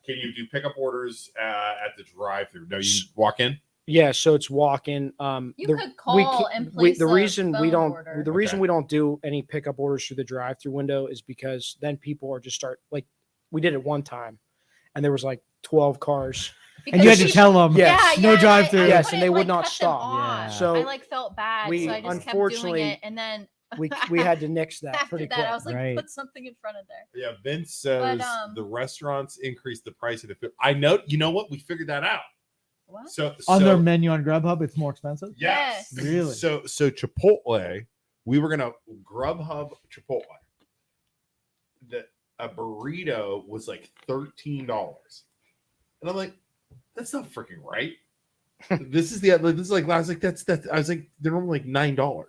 Can you do pickup orders at the drive-through? No, you walk in. Yeah, so it's walk-in. You the- could we call ca- and we- place the a reason we phone don't order. the reason Okay. we don't do any pickup orders through the drive-through window is because then people are just start like we did it one time, and there was like 12 cars. And you had to Because tell them, Yes. no drive-through. Yes, and they would like, not cut them stop. off. Yeah. So I like felt bad, we so I just kept doing unfortunately- it, and then we had to nix that after pretty that, quick. I was like, Right. put something in front of there. Yeah, Vince says But, the restaurants increased the price of the food. I know. You know what? We figured that out. What? So On so, their menu on Grubhub, it's more expensive. yes. Yes. Really? So Chipotle, we were gonna Grubhub Chipotle. A burrito was like $13, and I'm like, that's not freaking right. This is like I was like that's I was like they're normally like $9.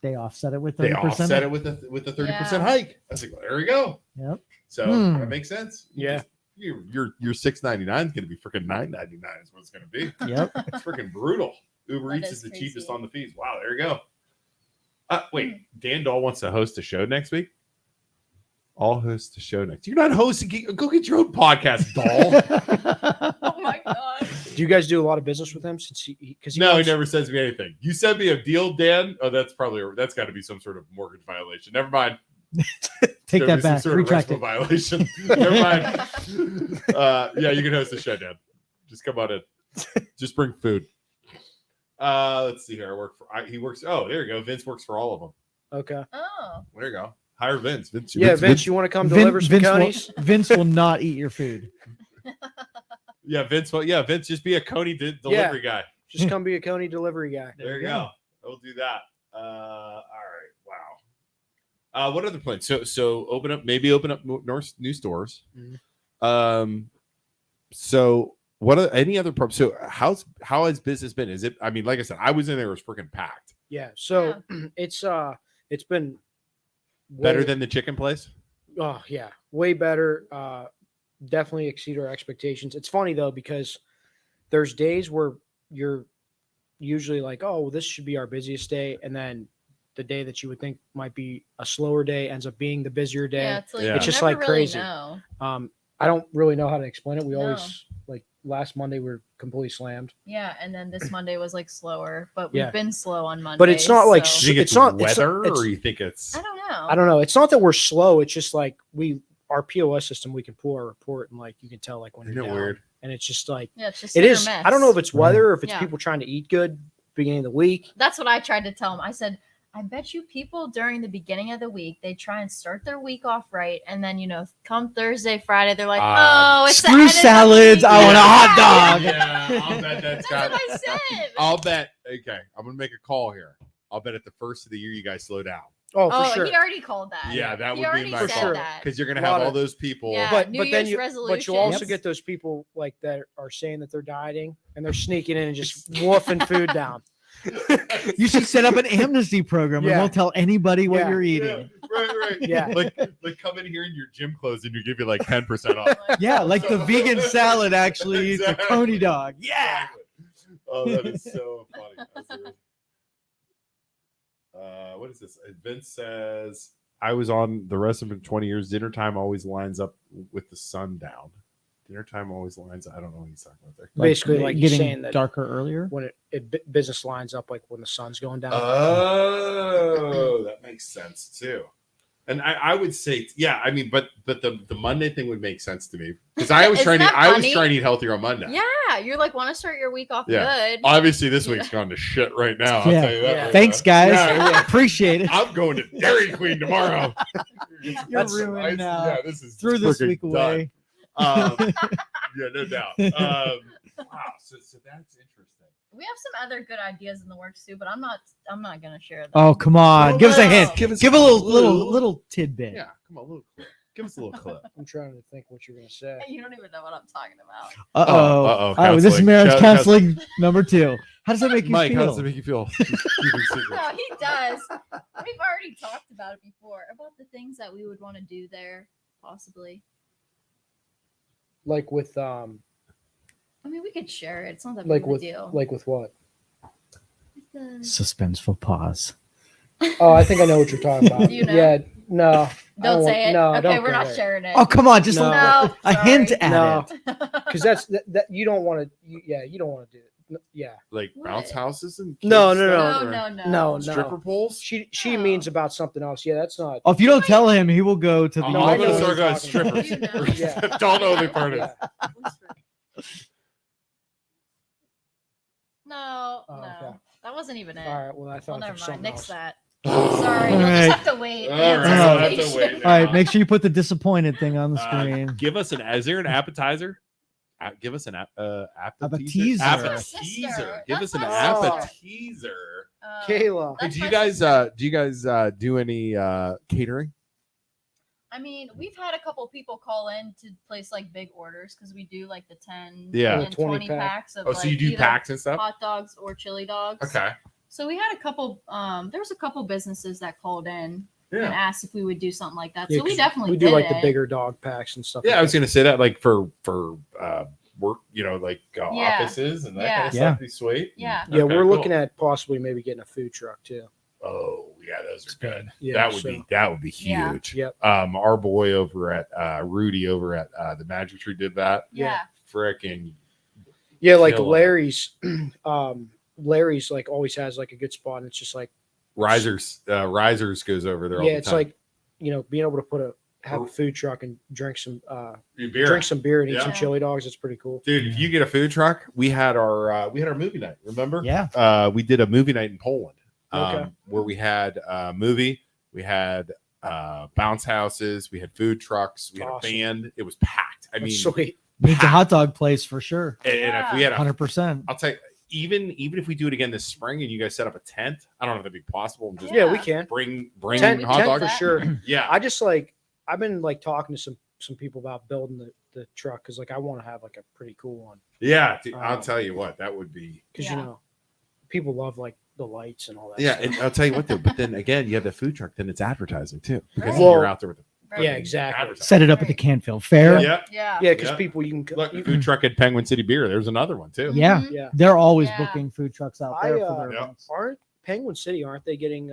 They offset it with 30%. They offset it with a 30% Yeah. hike. I was like, well, there we go. Yep. So Hmm. that makes sense. Yeah. Your $6.99 is going to be freaking $9.99 is what it's going to be. Yep. It's freaking brutal. Uber That Eats is is the crazy. cheapest on the fees. Wow, there you go. Wait, Dan Dahl wants to host a show next week. I'll host a show next. You're not hosting. Go get your own podcast, Dahl. Oh my god. Do you guys do a lot of business with him? Since he No, he never sends me anything. You sent me a deal, Dan. Oh, that's got to be some sort of mortgage violation. Never mind. Take Gotta that be some back. sort of Retract RESPA it. violation. Never mind. Yeah, you can host the show, Dan. Just come on in. Just bring food. Let's see here. He works. Oh, there you go. Vince works for all of them. Okay. Oh. There you go. Hire Vince. Vince. Yeah, Vince, you want to come deliver some conies? Vince will not eat your food. Yeah, Vince. Well, yeah, Vince. Just be a Coney delivery guy. Just come be a Coney delivery guy. There you go. We'll do that. All right. Wow. What other plans? So open up new stores. Mhm. So what are any other problems? So how has business been? Is it? I mean, like I said, I was in there. It was freaking packed. Yeah. So it's been Better way- than the chicken place. Oh yeah, way better. Definitely exceed our expectations. It's funny though because there's days where you're usually like, oh, well, this should be our busiest day, and then the day that you would think might be a slower day ends up being the busier day. Yeah, it's like Yeah. you It's just never like really crazy. know. I don't really know how to explain it. We No. always like last Monday we were completely slammed. Yeah, and then this Monday was like slower, but we've Yeah. been slow on Monday. But it's not like Do you think It's not- it's- weather, it's- or you think it's? I don't know. I don't know. It's not that we're slow. It's just like our POS system. We can pull our report and like you can tell like when Isn't you're it down. weird? And it's just like Yeah, it's just it hit or is. miss. I don't know if it's weather or if it's Yeah. people trying to eat good beginning of the week. That's what I tried to tell him. I said, I bet you people during the beginning of the week they try and start their week off right, and then come Thursday, Friday, they're like, "Oh, it's the Screw end of the salads, week." I want a hot dog. Yeah, I'll bet That's that's got. what I said. I'll bet. Okay, I'm gonna make a call here. I'll bet at the first of the year you guys slow down. Oh, for Oh, sure. he already called that. Yeah, that He would be already my said For sure. that. because you're gonna Lot have all of- those people. Yeah. but New then Year's you but you also resolutions. get those people like that are saying that they're dieting and they're sneaking in and just wolfing food down. You should set up an amnesty program Yeah. and won't tell anybody what Yeah. you're Yeah, eating. right. Yeah. Like come in here in your gym clothes and you give you like 10% off. Yeah, like the vegan salad actually is a Exactly. Coney Dog. Yeah. Oh, that is so funny. That's weird. What is this? Vince says, I was on the rest of it 20 years. Dinner time always lines up with the sun down. Dinner time always lines up. I don't know what he's talking about there. Basically, like he's getting saying that darker earlier. when business lines up like when the sun's going down. Oh, that makes sense too. And I would say, yeah, I mean, but the Monday thing would make sense to me because I was Isn't trying to that I was funny? trying to eat healthier on Monday. Yeah, you're like, want to start your week off Yeah. good. Obviously, this week's gone to shit right now. I'll Yeah. tell you that. Yeah. right Thanks, now. guys. Yeah. Appreciate it. I'm going to Dairy Queen tomorrow. You're ruined now. Yeah, this is Threw this freaking week away. done. Yeah, no doubt. Wow, so that's interesting. We have some other good ideas in the works too, but I'm not gonna share them. Oh, come on. Well, Give us a no. hint. Give us Give a a little clue. tidbit. Yeah, come on, a little clip. Give us a little clip. I'm trying to think what you're gonna say. You don't even know what I'm talking about. Uh-oh. Uh-oh, Oh, this is counseling. marriage Counseling. counseling number 2. How does that make you Mike, how feel? does it make you feel? Keeping secrets. No, he does. We've already talked about it before about the things that we would want to do there, possibly. Like with I mean, we could share it. It's not that like big of a with deal. like with what? The- Suspenseful pause. Oh, I think I know what you're talking about. Do you know? Yeah, no. I don't say want- it. No, okay, don't we're go not there. sharing it. Oh, come on. Just No. a hint sorry. at No. it. Because that's that you don't want to. You don't want to do it. Yeah. Like What? bounce houses and No, kids no, stuff, No, or no, no. No, no. stripper poles. She No. means about something else. Yeah, that's not. Oh, if you don't tell him, he will go to the. I'm No, I gonna know start what you're going talking about. strippers. You know. We're gonna Yeah. set adult only parties. Yeah. No, Oh, no. okay. That wasn't even it. All right. Well, I Well, thought it never was mind. something Nix else. that. All Sorry, All you'll right. just have to wait. All right, I'll have to wait. All right, make sure you put the disappointed thing on the screen. Give us is there an appetizer? Give us an Appetizer. Appetizer. Give us an That's my sister. appetizer. Kayla. Hey, That's do you my guys sister. do any catering? I mean, we've had a couple people call in to place like big orders because we do like the 10 Yeah. and 20 20 pack. packs of Oh, like so you do either packs and stuff? hot dogs or chili dogs. Okay. So we had a couple there was a couple businesses that called in and Yeah. asked if we would do something like that. Yeah, So we 'cause definitely we do did like the it. bigger dog packs and stuff. Yeah, like I was that. gonna say that like for work, like Yeah. offices and that Yeah. kind of Yeah. stuff. Be sweet. Yeah. Yeah, Okay, we're cool. looking at possibly maybe getting a food truck too. Oh yeah, those are good. Yeah, that would be Yeah. huge. Yep. Our boy over at Rudy over at the Magic Tree did that. Yeah. Frickin' Yeah, like Killer. Larry's like always has like a good spot. And it's just like Risers goes over there. All yeah, the it's time. like being able to have a food truck and drink some beer. beer and eat Yeah. some chili dogs. It's pretty cool. Dude, if you get a food truck, we had our movie night. Remember? Yeah. We did a movie night in Poland, Okay. where we had a movie, we had bounce houses, we had food trucks, we had Awesome. a band. It was packed. I mean, That's sweet. Need the hot dog place for sure. and if we had 100%. I'll tell you, even if we do it again this spring and you guys set up a tent, I don't know if that'd be possible. And just Yeah, we can. bring Tent hot dogs. for sure. Yeah, I just I've been like talking to some people about building the truck because like I want to have like a pretty cool one yeah. Dude, I'll tell you what, that would be. because Yeah. people love like the lights and all that. Yeah, stuff. and I'll tell you what though. But then again, you have the food truck, then it's advertising too because Right. you're Well, out there with the Right. yeah, exactly. advertising. Set it up at the Canfield Fair. Yeah. Yeah. Yeah, because Yeah. people you can Look, the food truck at Penguin City Beer. There's another one too. Yeah. Mhm. yeah. They're always Yeah. booking food trucks out I, there for their Yeah. events. aren't Penguin City aren't they getting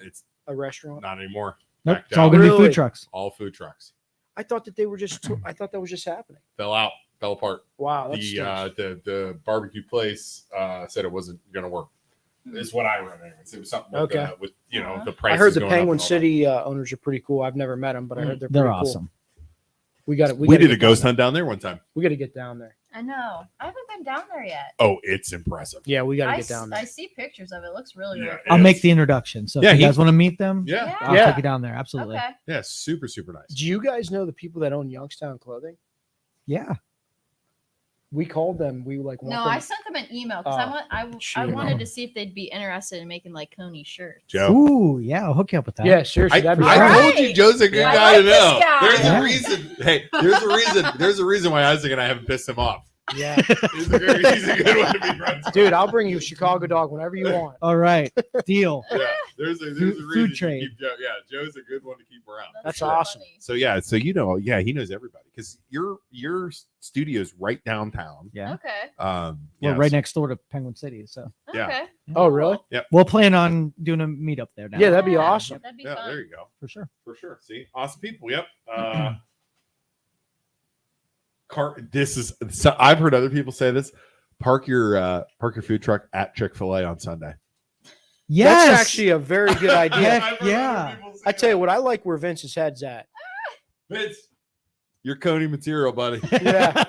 It's a restaurant? not anymore. Nope. Backed It's all out. going to be Really? food trucks. All food trucks I thought that they were just I thought that was just happening. fell apart. Wow, that's The barbecue place said it wasn't going to work. Is what I read. Anyways. It was something with, Okay. with the I price. heard the Penguin City owners are pretty cool. I've never met them, but I heard they're pretty awesome. Cool. We got it. We did a ghost hunt down there one time. We got to get down there. I know. I haven't been down there yet. Oh, it's impressive. Yeah, we got to I, get down there. I see pictures of it. It looks really, really Yeah, cool. I'll Yes. make the introduction. So Yeah, if you he- guys want to meet them, Yeah, I'll Yeah. take you down there. Absolutely. Okay. yeah, super nice. Do you guys know the people that own Youngstown Clothing? Yeah. We called them. We like want No, them. I sent them an email because I shoot. wanted to see if they'd be interested in making like Coney shirts. Joe. Ooh, yeah. I'll hook you up with that. Yeah, seriously, I that'd be fun. told Right. you Joe's a good I guy like to this know. guy. There's Yeah. a reason. Hey, there's a reason why Isaac and I haven't pissed him off. Yeah, He's a good one to be friends with. dude, I'll bring you a Chicago dog whenever you want. All right. Deal. Yeah, there's a Food reason trade. to keep Joe. Yeah, Joe's a good one to keep around. That's so awesome. funny. So he knows everybody because your studio's right downtown. Yeah. Okay. We're yes. right next door to Penguin City. So Yeah. Okay. Oh, really? we'll plan on doing a meetup there now. Yeah, that'd be awesome. That'd be Yeah, fun. there you go. for sure. For sure. See, awesome people. Yep. I've heard other people say this. Park your food truck at Chick-fil-A on Sunday. Yes. That's actually a very good idea. Heck I've heard yeah. other people say I tell you that. what, I like where Vince's head's at. Vince, you're Coney material, buddy. Yeah.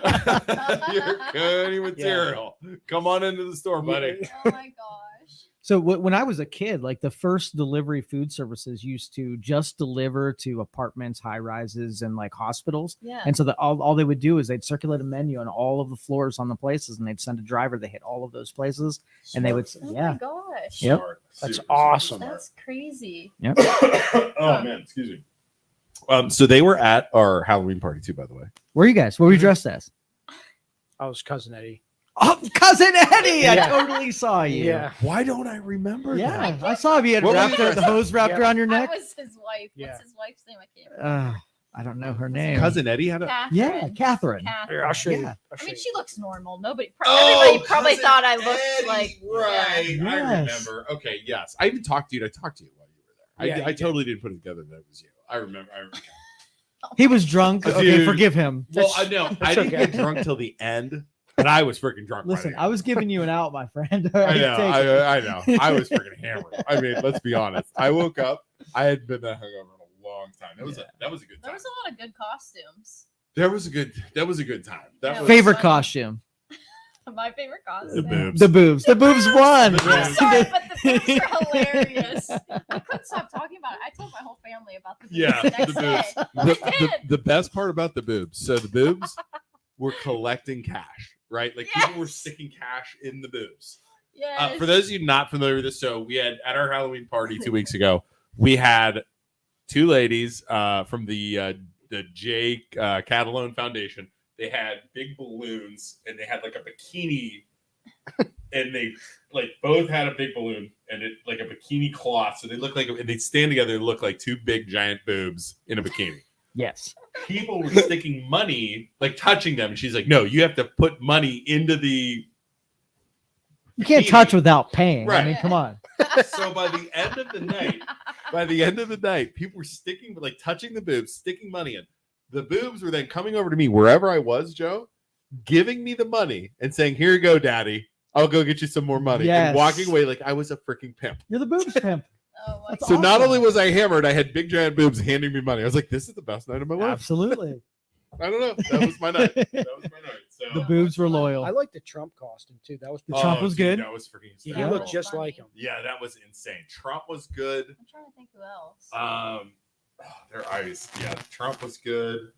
You're Coney material. Come on into the store, buddy. Oh my gosh. So when I was a kid, like the first delivery food services used to just deliver to apartments, high rises, and like hospitals. Yeah. And so all they would do is they'd circulate a menu on all of the floors on the places, and they'd send a driver to hit all of those places, and they would Oh yeah. my gosh. Yep. Smart. That's Super awesome. smart. That's crazy. Oh man, excuse me. So they were at our Halloween party too, by the way. Where are you guys? What were you dressed as? I was cousin Eddie. Oh, cousin Eddie! I Yeah. totally saw you. Yeah. Why don't I remember Yeah, that? I saw you had What were wrapped you the hose wrapped Yeah. around your That neck. was his wife. Yeah. What's his wife's name? I can't remember. I don't know her name. Cousin Eddie had a. Catherine. Yeah, Catherine. Here, I'll show you. Yeah. I'll I show mean, you. she looks normal. Everybody Oh, probably Cousin thought I looked Eddie, like right. yeah. I Yes. remember. Okay, yes. I even talked to you. I talked to you while you were there. Yeah, I you did. totally didn't put it together that it was you. I remember. He was drunk. Okay, Dude. forgive him. Well, I know. I didn't okay. get drunk till the end. and I was freaking drunk. by Listen, the I was giving you an out, my friend. I Alright, know, take it. I know. I was freaking hammered. I mean, let's be honest. I woke up. I had been that hungover in a long time. That was a good There time. was a lot of good costumes. That was a good time. That Yeah, was Favorite Fun. costume. My favorite the costume. boobs. The boobs. The boobs won. The I'm boobs. sorry, but the boobs are hilarious. I couldn't stop talking about it. I told my whole family about the boobs Yeah, the the next boobs. day. I did. The best part about the boobs. So the boobs were collecting cash, right? Like people were Yes. sticking cash in the boobs. Yes. For those of you not familiar with this, so we had at our Halloween party 2 weeks ago, we had two ladies from the J. Catalone Foundation. They had big balloons and they had like a bikini, and they like both had a big balloon and it like a bikini cloth. So they look like, and they stand together and look like two big giant boobs in a bikini. Yes. People were sticking money, like touching them. And she's like, no, you have to put money into the. You can't bikini. touch without paying. Right. I mean, come on. So by the end of the night, people were sticking, like touching the boobs, sticking money in. The boobs were then coming over to me wherever I was, Joe, giving me the money and saying, here you go, daddy. I'll go get you some more money. Yes. And walking away like I was a freaking pimp. You're the boobs pimp. Oh my That's So God. not awesome. only was I hammered, I had big giant boobs handing me money. I was like, this is the best night of my life. Absolutely. I don't know. That was my night. So The boobs were loyal. I like the Trump costume too. That was The Trump was dude, good. That was freaking he Yeah. looked just like him. Yeah, that was insane. Trump was good. I'm trying to think who else. Their eyes. Yeah, Trump was good.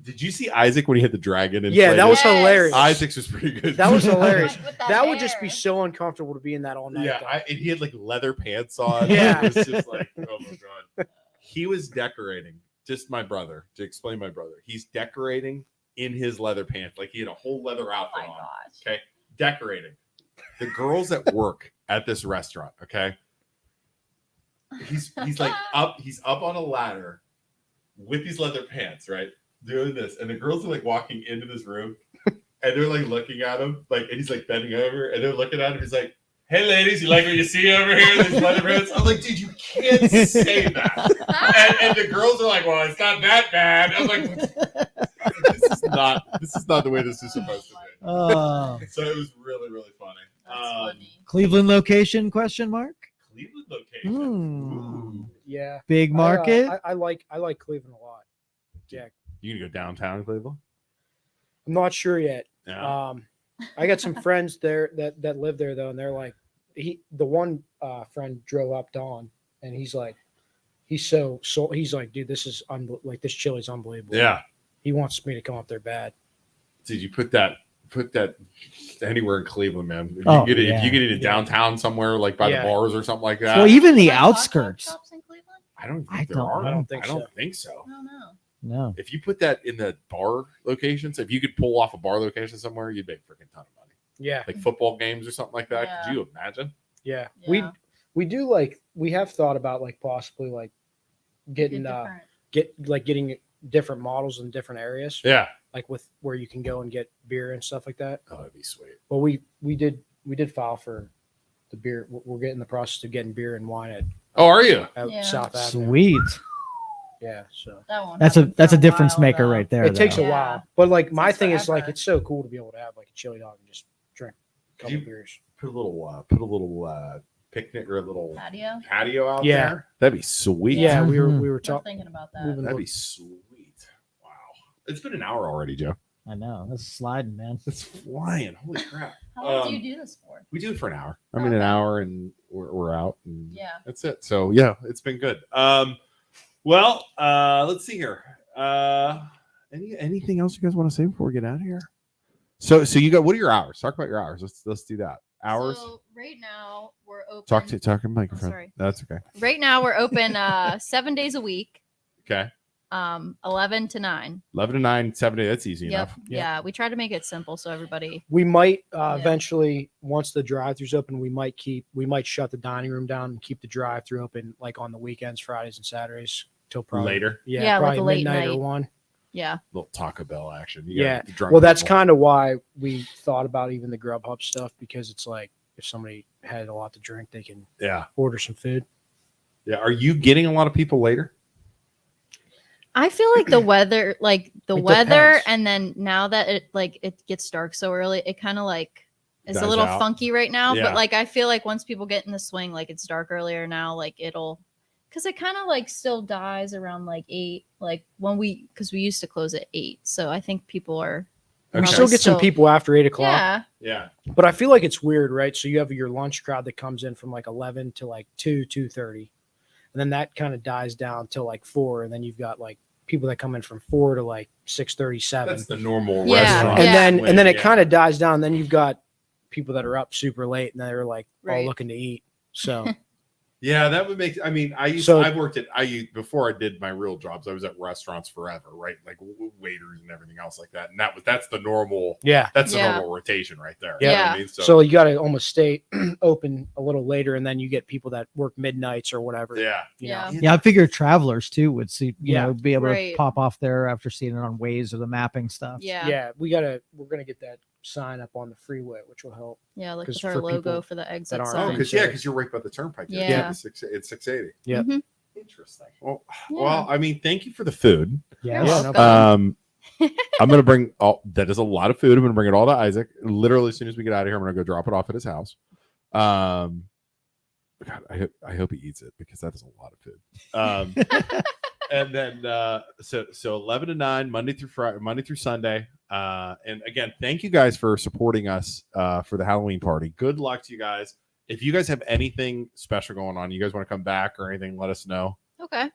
Did you see Isaac when he had the dragon? Yeah, that was Yes. hilarious. Isaac's was pretty good. That was hilarious. With That would just be hair. so uncomfortable to be in that all night. Yeah, though. and he had like leather pants on. Yeah. It was just like, oh my god. He was decorating. Just my brother. To explain my brother, he's decorating in his leather pants. Like he had a whole leather Oh outfit my on. gosh. Okay, decorating. The girls at work at this restaurant. Okay, he's like up. He's up on a ladder with these leather pants, right? Doing this, and the girls are like walking into this room, and they're like looking at him, like, and he's like bending over, and they're looking at him. He's like, "Hey, ladies, you like what you see over here? These leather pants." I'm like, "Dude, you can't say that." And the girls are like, "Well, it's not that bad." I'm like, "This is not the way this is supposed to be." Oh. So it was really, really funny. That's funny. Cleveland location? Question mark. Cleveland location. Hmm. Ooh. Yeah. Big market. I like Cleveland a lot. Yeah. You gonna go downtown Cleveland? I'm not sure yet. Yeah. I got some friends there that live there though, and they're like, the one friend drove up Dawn, and he's like, he's like, dude, this is like this chili's unbelievable. Yeah. He wants me to come up there bad. Did you put that anywhere in Cleveland, man? If Oh, you get it, yeah. if you get into Yeah. downtown somewhere like by Yeah. the bars or something like that. Well, even the Like hot dog outskirts. shops in Cleveland? I don't think I there don't are. know. I don't think I so. don't think so. I don't know. No. If you put that in the bar locations, if you could pull off a bar location somewhere, you'd make a freaking ton of money. Yeah. Like football games or something like that. Yeah. Could you imagine? Yeah. Yeah. We do like, we have thought about like possibly like getting getting different models in different areas, Yeah. like with where you can go and get beer and stuff like that. Oh, that'd be sweet. Well, we did file for the beer. We're getting the process of getting beer and wine Oh, are you? at Yeah. South Avenue. Sweet. Yeah, so That won't That's happen a for difference while, maker though. right there. it takes though. a Yeah. while, but like my takes thing is like forever. it's so cool to be able to have like a chili dog and just drink a couple You- beers. Put a little picnic or a little Patio? patio out Yeah. there. That'd be sweet. Yeah, we were Mhm. we were I'm talking. thinking about that. Moving That'd be sweet. Wow. It's been an hour already, Joe. I know. That's sliding, man. It's flying. Holy crap. How long do you do this for? We do it for an hour. I mean, an Okay. hour and we're out. And Yeah. that's it. So yeah, it's been good. Well, let's see here. Anything else you guys want to say before we get out of here? So you got, what are your hours? Talk about your hours. Let's do that. Hours. So right now we're open. Talk to microphone. sorry. That's okay. Right now we're open 7 days a week, Okay. 11 to 9. 11 to 9, 7 days. That's easy Yep. enough. Yeah. We try to make it simple so everybody. We might Yeah. eventually, once the drive-throughs open, we might shut the dining room down and keep the drive-through open like on the weekends, Fridays and Saturdays till probably Later. Yeah, Yeah, like probably a late midnight or night. 1. Yeah. Little Taco Bell action. Yeah. Drunk Well, that's people. kind of why we thought about even the Grubhub stuff, because it's like if somebody had a lot to drink, they can Yeah. order some food. Yeah. Are you getting a lot of people later? I feel like the weather, like the It weather, depends. and then now that it gets dark so early, it kind of like is Dies a little out. funky right now. Yeah. But like I feel like once people get in the swing, like it's dark earlier now, like it'll, because it kind of like still dies around like 8, like because we used to close at 8, so I think people are. We Okay. still get some people after 8 o'clock. Yeah, Yeah. But I feel like it's weird, right? So you have your lunch crowd that comes in from like 11 to like 2:30, and then that kind of dies down till like 4, and then you've got like people that come in from 4 to like 6:37, That's the normal Yeah. restaurant. and Yeah. then it Yeah. kind of dies down. Then you've got people that are up super late and they're like all Right. looking to eat. So Yeah, that would make. I mean, So- I've worked before I did my real jobs. I was at restaurants forever, right? Like waiters and everything else like that. And that's the normal. yeah. That's the Yeah. normal rotation right there. Yeah. You know what I Yeah. mean? So you got to almost stay open a little later, and then you get people that work midnights or whatever. yeah. you Yeah. know? Yeah, I figure travelers too would see, Yeah. be able Right. to pop off there after seeing it on Waze or the mapping stuff. yeah, Yeah, we're gonna get that sign up on the freeway, which will help. yeah. Like 'Cause with our for logo people for the that exit aren't Oh, sign. because you're right by the turnpike. Yeah. It's 680. Yeah. Mhm. Interesting. Well, Yeah. well, I mean, thank you for the food. Yeah. You're Yeah, no welcome. I'm gonna bring all that is a lot of food. I'm gonna bring it all to Isaac. Literally, as soon as we get out of here, I'm gonna go drop it off at his house. God, I hope he eats it because that is a lot of food. And then so 11 to 9 Monday through Sunday. And again, thank you guys for supporting us for the Halloween party. Good luck to you guys. If you guys have anything special going on, you guys want to come back or anything, let us know. Okay.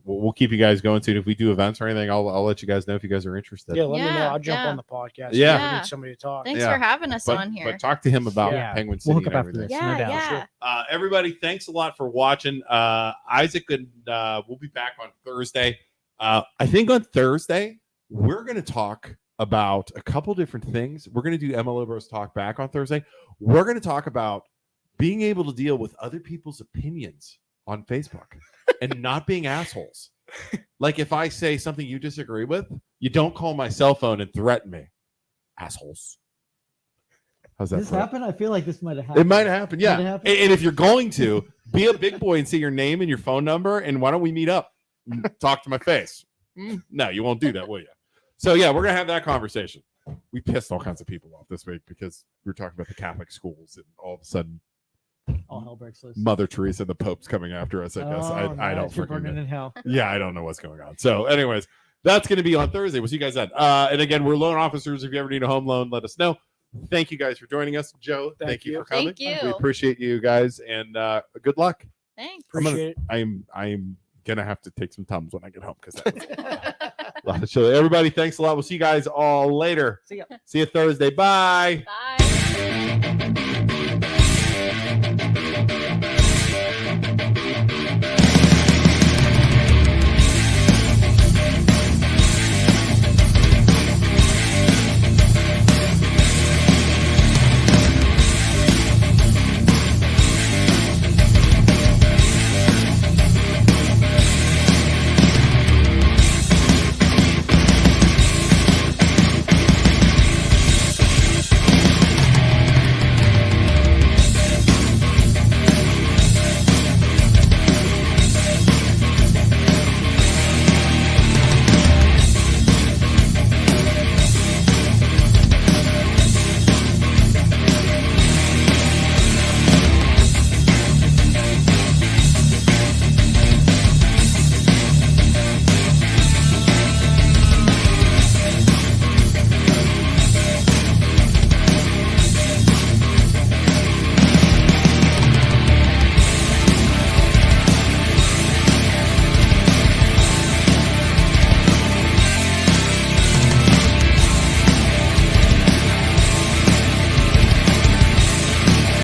We'll keep you guys going too. If we do events or anything, I'll let you guys know if you guys are interested. Yeah, let me know. Yeah, I'll jump yeah. on the podcast. Yeah. If you Yeah. need somebody to talk. Thanks Yeah. for having us on here. But talk to him about Yeah. Penguin We'll City hook and up after everything. this. no yeah, doubt. yeah. Everybody, thanks a lot for watching. Isaac and we'll be back on Thursday. I think on Thursday we're going to talk about a couple different things. We're going to do MLO Bros Talk back on Thursday. We're going to talk about being able to deal with other people's opinions on Facebook and not being assholes. Like if I say something you disagree with, you don't call my cell phone and threaten me. Assholes. How's that? This feel? happened? I feel like this might have happened. It might happen, yeah. Might have And, happened. and if you're going to, be a big boy and say your name and your phone number, and why don't we meet up? And talk to my face. No, you won't do that, will you? So yeah, we're gonna have that conversation. We pissed all kinds of people off this week because we were talking about the Catholic schools, and all of a sudden, All hell breaks loose. Mother Teresa and the Pope's coming after us. I guess I don't you're fucking burning know. in hell. Yeah, I don't know what's going on. So, anyways, that's going to be on Thursday. We'll see you guys then. And again, we're loan officers. If you ever need a home loan, let us know. Thank you guys for joining us. Joe, thank you for coming. Thank you. We appreciate you guys, and good luck. Thanks. Appreciate it. I'm gonna have to take some Tums when I get home because that was a lot of chili. Everybody, thanks a lot. We'll see you guys all later. See ya. See you Thursday. Bye. Bye.